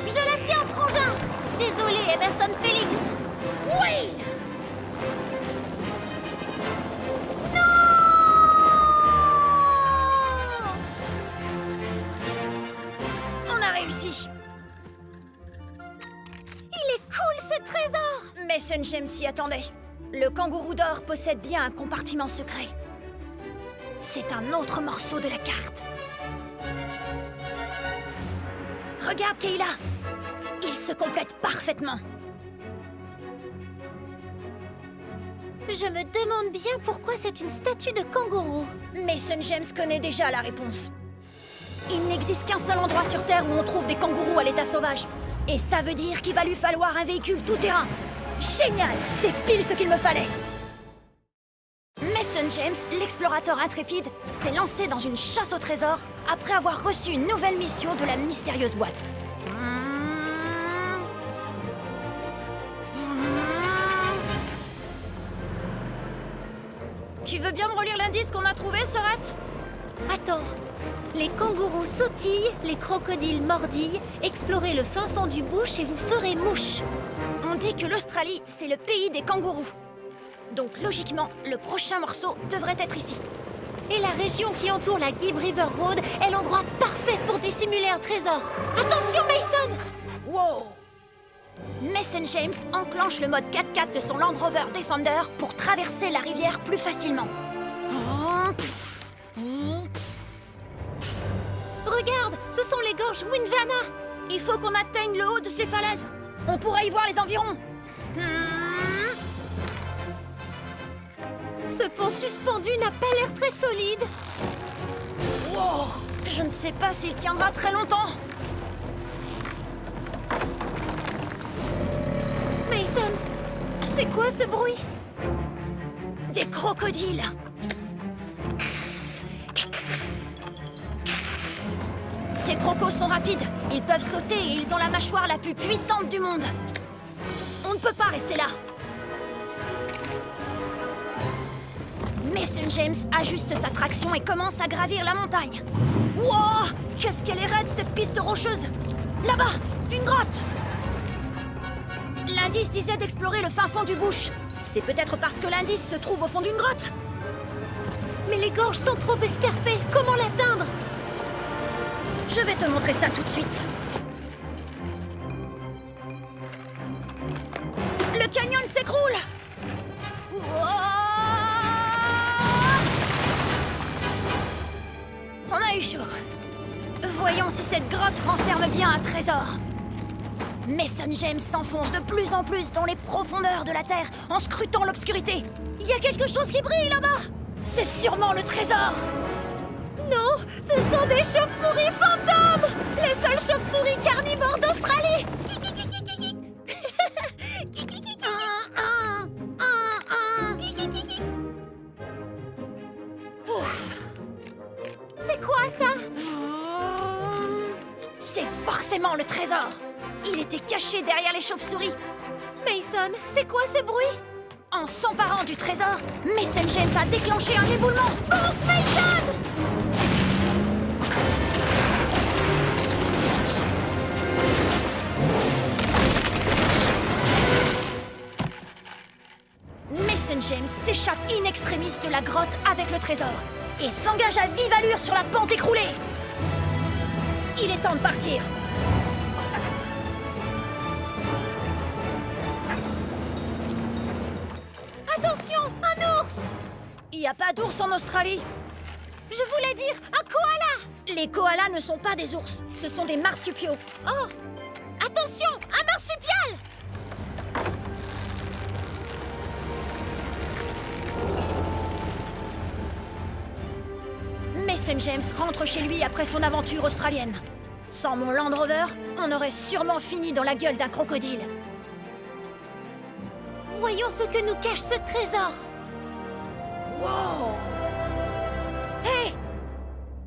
Je la tiens, frangin! Désolé, Emerson Félix! Oui! On a réussi. Il est cool, ce trésor! Mason James s'y attendait. Le kangourou d'or possède bien un compartiment secret. C'est un autre morceau de la carte. Regarde, Kayla. Il se complète parfaitement. Je me demande bien pourquoi c'est une statue de kangourou. Mason James connaît déjà la réponse. Il n'existe qu'un seul endroit sur Terre où on trouve des kangourous à l'état sauvage. Et ça veut dire qu'il va lui falloir un véhicule tout-terrain. Génial! C'est pile ce qu'il me fallait. Mason James, l'explorateur intrépide, s'est lancé dans une chasse au trésor après avoir reçu une nouvelle mission de la mystérieuse boîte. Tu veux bien me relire l'indice qu'on a trouvé, Sorette? Attends. Les kangourous sautillent, les crocodiles mordillent, explorez le fin fond du bush et vous ferez mouche. On dit que l'Australie, c'est le pays des kangourous. Donc logiquement, le prochain morceau devrait être ici. Et la région qui entoure la Gibb River Road est l'endroit parfait pour dissimuler un trésor. Attention, Mason! Wow! Mason James enclenche le mode 4x4 de son Land Rover Defender pour traverser la rivière plus facilement. Regarde, ce sont les gorges Windjana. Il faut qu'on atteigne le haut de ces falaises. On pourrait y voir les environs. Ce pont suspendu n'a pas l'air très solide. Wow, je ne sais pas s'il tiendra très longtemps. Mason, c'est quoi ce bruit? Des crocodiles. Ces crocos sont rapides. Ils peuvent sauter et ils ont la mâchoire la plus puissante du monde. On ne peut pas rester là. Mason James ajuste sa traction et commence à gravir la montagne. Wow! Qu'est-ce qu'elle est raide, cette piste rocheuse! Là-bas, une grotte! L'indice disait d'explorer le fin fond du bush. C'est peut-être parce que l'indice se trouve au fond d'une grotte. Mais les gorges sont trop escarpées. Comment l'atteindre? Je vais te montrer ça tout de suite. Le canyon s'écroule! On a eu chaud. Voyons si cette grotte renferme bien un trésor. Mason James s'enfonce de plus en plus dans les profondeurs de la Terre en scrutant l'obscurité. Il y a quelque chose qui brille là-bas! C'est sûrement le trésor! Non, ce sont des chauves-souris fantômes! Les seules chauves-souris carnivores d'Australie! C'est quoi ça? C'est forcément le trésor! Il était caché derrière les chauves-souris. Mason, c'est quoi ce bruit? En s'emparant du trésor, Mason James a déclenché un éboulement. Fonce, Mason! Mason James s'échappe in extremis de la grotte avec le trésor et s'engage à vive allure sur la pente écroulée. Il est temps de partir. Attention, un ours! Il n'y a pas d'ours en Australie. Je voulais dire un koala! Les koalas ne sont pas des ours, ce sont des marsupiaux. Oh! Attention, un marsupial! Mason James rentre chez lui après son aventure australienne. Sans mon Land Rover, on aurait sûrement fini dans la gueule d'un crocodile. Voyons ce que nous cache ce trésor. Wow! Hé!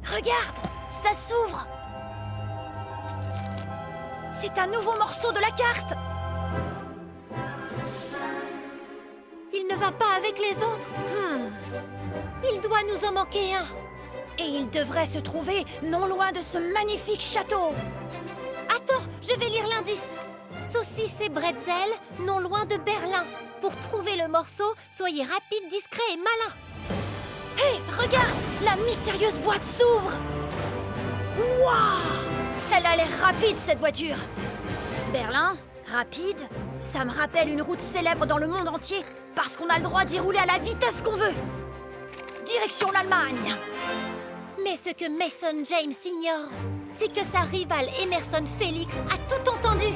Regarde! Ça s'ouvre! C'est un nouveau morceau de la carte! Il ne va pas avec les autres. Il doit nous en manquer un. Et il devrait se trouver non loin de ce magnifique château. Attends, je vais lire l'indice. Saucisse et bretzel, non loin de Berlin. Pour trouver le morceau, soyez rapide, discret et malin. Hé, regarde! La mystérieuse boîte s'ouvre! Waouh! Elle a l'air rapide, cette voiture! Berlin? Rapide? Ça me rappelle une route célèbre dans le monde entier, parce qu'on a le droit d'y rouler à la vitesse qu'on veut! Direction l'Allemagne! Mais ce que Mason James ignore, c'est que sa rivale Emerson Felix a tout entendu.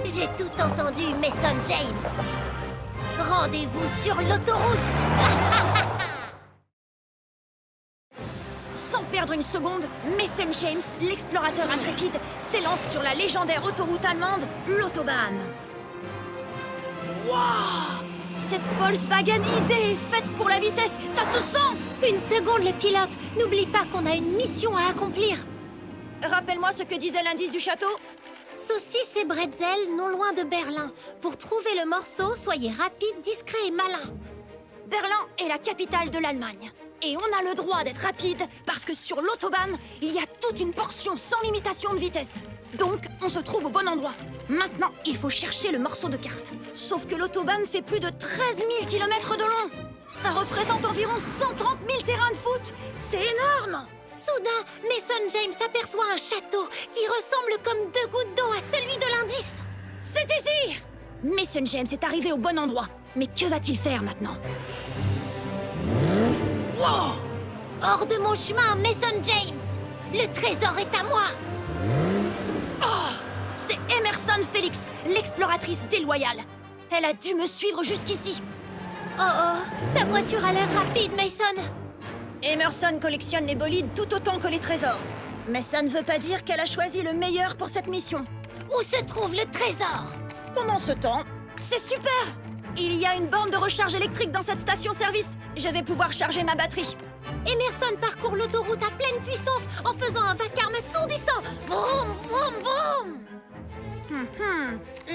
J'ai tout entendu, Mason James. Rendez-vous sur l'autoroute. Sans perdre une seconde, Mason James, l'explorateur intrépide, s'élance sur la légendaire autoroute allemande, l'Autobahn. Waouh! Cette Volkswagen ID est faite pour la vitesse, ça se sent! Une seconde, les pilotes. N'oublie pas qu'on a une mission à accomplir. Rappelle-moi ce que disait l'indice du château. Saucisse et bretzel, non loin de Berlin. Pour trouver le morceau, soyez rapide, discret et malin. Berlin est la capitale de l'Allemagne. Et on a le droit d'être rapide parce que sur l'autobahn, il y a toute une portion sans limitation de vitesse. Donc, on se trouve au bon endroit. Maintenant, il faut chercher le morceau de carte. Sauf que l'autobahn fait plus de 13 000 km de long. Ça représente environ 130 000 terrains de foot. C'est énorme! Soudain, Mason James aperçoit un château qui ressemble comme deux gouttes d'eau à celui de l'indice. C'est ici! Mason James est arrivé au bon endroit. Mais que va-t-il faire maintenant? Wow! Hors de mon chemin, Mason James! Le trésor est à moi! Oh! C'est Emerson Felix, l'exploratrice déloyale. Elle a dû me suivre jusqu'ici. Oh, sa voiture a l'air rapide, Mason! Emerson collectionne les bolides tout autant que les trésors. Mais ça ne veut pas dire qu'elle a choisi le meilleur pour cette mission. Où se trouve le trésor? Pendant ce temps, c'est super! Il y a une borne de recharge électrique dans cette station-service. Je vais pouvoir charger ma batterie. Emerson parcourt l'autoroute à pleine puissance en faisant un vacarme assourdissant. Vroom, vroom, vroom!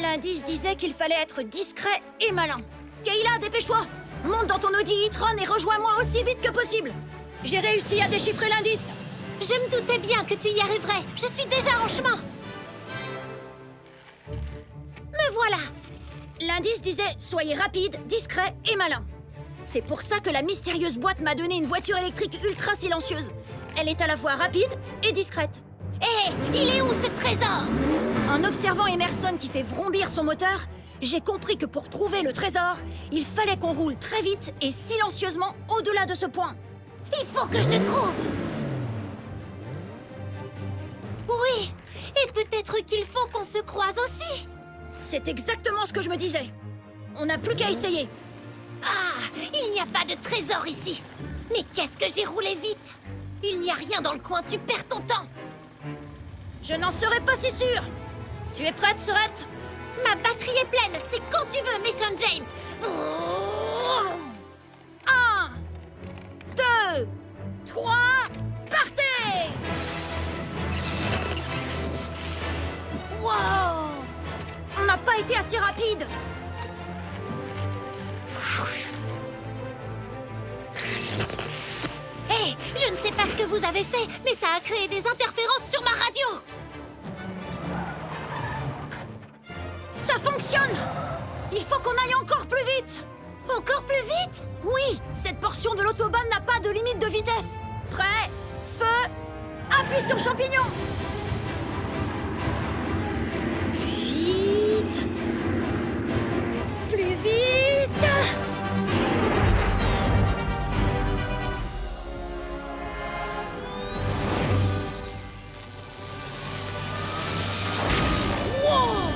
L'indice disait qu'il fallait être discret et malin. Kayla, dépêche-toi! Monte dans ton Audi e-tron et rejoins-moi aussi vite que possible. J'ai réussi à déchiffrer l'indice. Je me doutais bien que tu y arriverais. Je suis déjà en chemin. Me voilà. L'indice disait « Soyez rapide, discret et malin ». C'est pour ça que la mystérieuse boîte m'a donné une voiture électrique ultra silencieuse. Elle est à la fois rapide et discrète. Hé, il est où ce trésor? En observant Emerson qui fait vrombir son moteur, j'ai compris que pour trouver le trésor, il fallait qu'on roule très vite et silencieusement au-delà de ce point. Il faut que je le trouve. Oui, et peut-être qu'il faut qu'on se croise aussi. C'est exactement ce que je me disais. On n'a plus qu'à essayer. Ah, il n'y a pas de trésor ici. Mais qu'est-ce que j'ai roulé vite? Il n'y a rien dans le coin, tu perds ton temps. Je n'en serais pas si sûre. Tu es prête, Sorette? Ma batterie est pleine, c'est quand tu veux, Mason James. Vroom. 1, 2, 3, partez! Wow! On n'a pas été assez rapide. Hé, je ne sais pas ce que vous avez fait, mais ça a créé des interférences sur ma radio. Ça fonctionne! Il faut qu'on aille encore plus vite! Encore plus vite? Oui, cette portion de l'autobahn n'a pas de limite de vitesse. Prêt, feu, appuie sur champignon. Plus vite. Plus vite. Wow!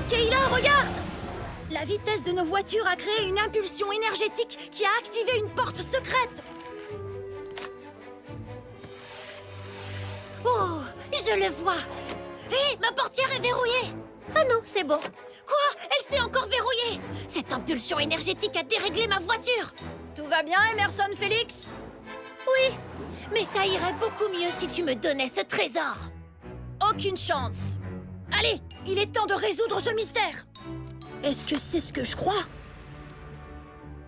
Kayla, regarde! La vitesse de nos voitures a créé une impulsion énergétique qui a activé une porte secrète. Oh, je le vois. Hé, ma portière est verrouillée. Ah non, c'est bon. Quoi? Elle s'est encore verrouillée. Cette impulsion énergétique a déréglé ma voiture. Tout va bien, Emerson Felix? Oui, mais ça irait beaucoup mieux si tu me donnais ce trésor. Aucune chance. Allez, il est temps de résoudre ce mystère. Est-ce que c'est ce que je crois?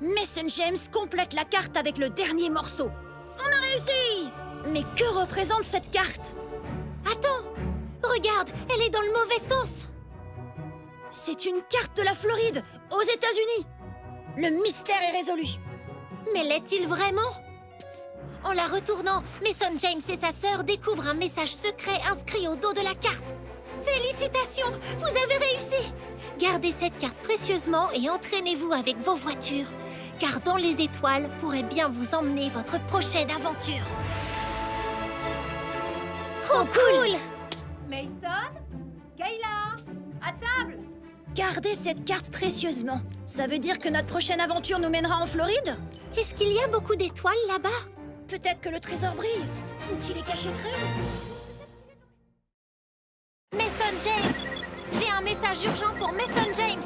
Mason James complète la carte avec le dernier morceau. On a réussi! Mais que représente cette carte? Attends, regarde, elle est dans le mauvais sens. C'est une carte de la Floride, aux États-Unis. Le mystère est résolu. Mais l'est-il vraiment? En la retournant, Mason James et sa sœur découvrent un message secret inscrit au dos de la carte. Félicitations, vous avez réussi! Gardez cette carte précieusement et entraînez-vous avec vos voitures, car dans les étoiles pourrait bien vous emmener votre prochaine aventure. Trop cool! Mason? Kayla? À table? Gardez cette carte précieusement. Ça veut dire que notre prochaine aventure nous mènera en Floride? Est-ce qu'il y a beaucoup d'étoiles là-bas? Peut-être que le trésor brille, ou qu'il est caché très haut. Mason James! J'ai un message urgent pour Mason James!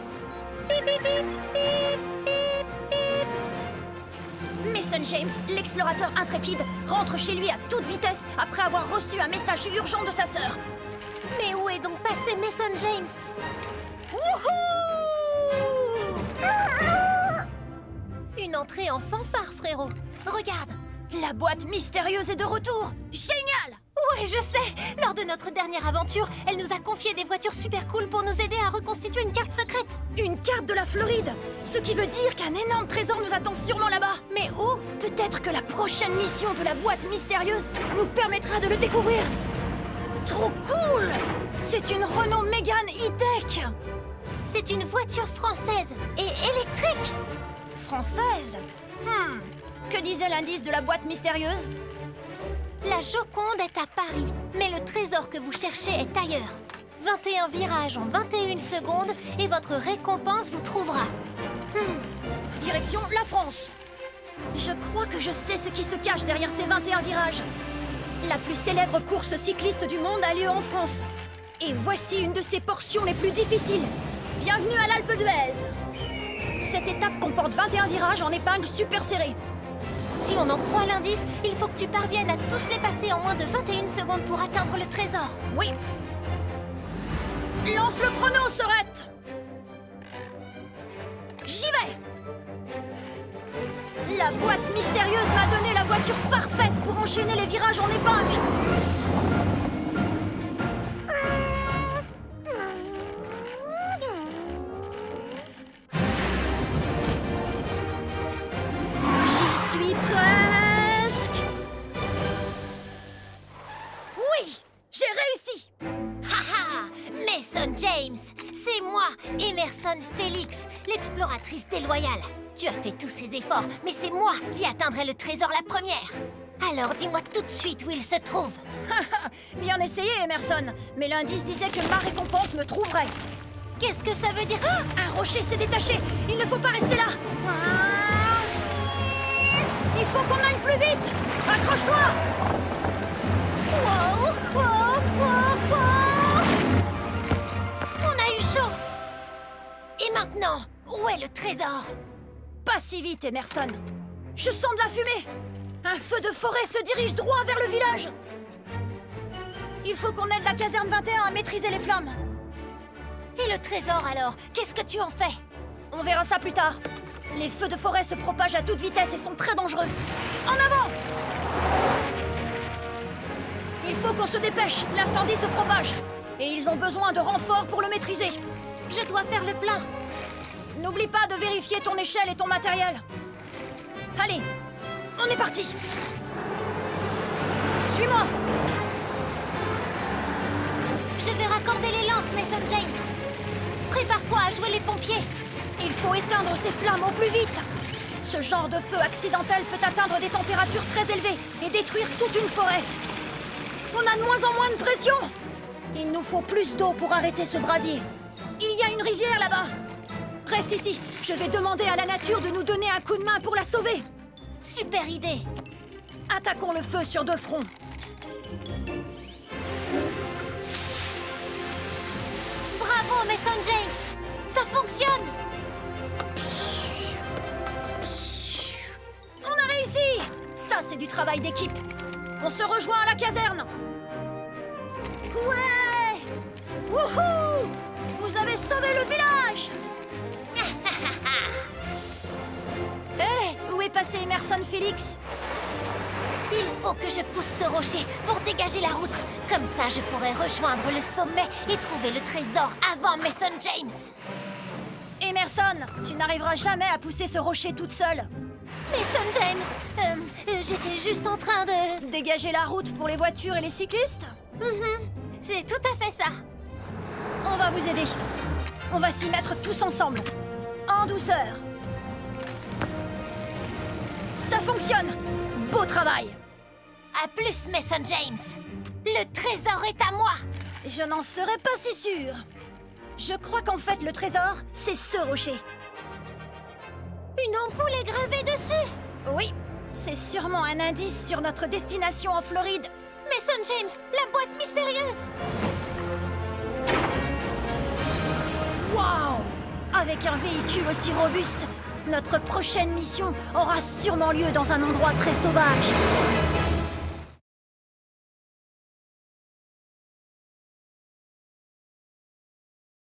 Bip, bip, bip, bip, bip, bip. Mason James, l'explorateur intrépide, rentre chez lui à toute vitesse après avoir reçu un message urgent de sa sœur. Mais où est donc passé Mason James? Wouhou! Une entrée en fanfare, frérot! Regarde! La boîte mystérieuse est de retour! Génial! Ouais, je sais! Lors de notre dernière aventure, elle nous a confié des voitures super cool pour nous aider à reconstituer une carte secrète! Une carte de la Floride! Ce qui veut dire qu'un énorme trésor nous attend sûrement là-bas! Mais où? Peut-être que la prochaine mission de la boîte mystérieuse nous permettra de le découvrir! Trop cool! C'est une Renault Mégane E-Tech! magnifique! C'est une voiture française et électrique. Française? Que disait l'indice de la boîte mystérieuse? La Joconde est à Paris, mais le trésor que vous cherchez est ailleurs. 21 virages en 21 secondes et votre récompense vous trouvera. Direction la France. Je crois que je sais ce qui se cache derrière ces 21 virages. La plus célèbre course cycliste du monde a lieu en France. Et voici une de ses portions les plus difficiles. Bienvenue à l'Alpe d'Huez. Cette étape comporte 21 virages en épingle super serrées. Si on en croit l'indice, il faut que tu parviennes à tous les passer en moins de 21 secondes pour atteindre le trésor. Oui. Lance le chrono, Sorette. J'y vais. La boîte mystérieuse m'a donné la voiture parfaite pour enchaîner les virages en épingle. J'y suis presque. Oui, j'ai réussi. Haha, Mason James, c'est moi, Emerson Félix, l'exploratrice déloyale. Tu as fait tous ces efforts, mais c'est moi qui atteindrai le trésor la première. Alors dis-moi tout de suite où il se trouve. Bien essayé, Emerson. Mais l'indice disait que ma récompense me trouverait. Qu'est-ce que ça veut dire? Un rocher s'est détaché. Il ne faut pas rester là. Il faut qu'on aille plus vite. Accroche-toi. Wow, wow, wow, wow. On a eu chaud. Et maintenant, où est le trésor? Pas si vite, Emerson. Je sens de la fumée. Un feu de forêt se dirige droit vers le village. Il faut qu'on aide la caserne 21 à maîtriser les flammes. Et le trésor alors? Qu'est-ce que tu en fais? On verra ça plus tard. Les feux de forêt se propagent à toute vitesse et sont très dangereux. En avant! Il faut qu'on se dépêche. L'incendie se propage. Et ils ont besoin de renforts pour le maîtriser. Je dois faire le plein. N'oublie pas de vérifier ton échelle et ton matériel. Allez, on est parti. Suis-moi. Je vais raccorder les lances, Mason James. Prépare-toi à jouer les pompiers. Il faut éteindre ces flammes au plus vite. Ce genre de feu accidentel peut atteindre des températures très élevées et détruire toute une forêt. On a de moins en moins de pression. Il nous faut plus d'eau pour arrêter ce brasier. Il y a une rivière là-bas. Reste ici. Je vais demander à la nature de nous donner un coup de main pour la sauver. Super idée. Attaquons le feu sur deux fronts. Bravo, Mason James. Ça fonctionne. On a réussi. Ça, c'est du travail d'équipe. On se rejoint à la caserne. Ouais. Wouhou! Vous avez sauvé le village. Hé, où est passé Emerson Félix? Il faut que je pousse ce rocher pour dégager la route. Comme ça, je pourrai rejoindre le sommet et trouver le trésor avant Mason James. Emerson, tu n'arriveras jamais à pousser ce rocher toute seule. Mason James, j'étais juste en train de... Dégager la route pour les voitures et les cyclistes? C'est tout à fait ça. On va vous aider. On va s'y mettre tous ensemble. En douceur. Ça fonctionne. Beau travail. À plus, Mason James. Le trésor est à moi. Je n'en serais pas si sûre. Je crois qu'en fait, le trésor, c'est ce rocher. Une ampoule est gravée dessus. Oui, c'est sûrement un indice sur notre destination en Floride. Mason James, la boîte mystérieuse. Waouh! Avec un véhicule aussi robuste, notre prochaine mission aura sûrement lieu dans un endroit très sauvage.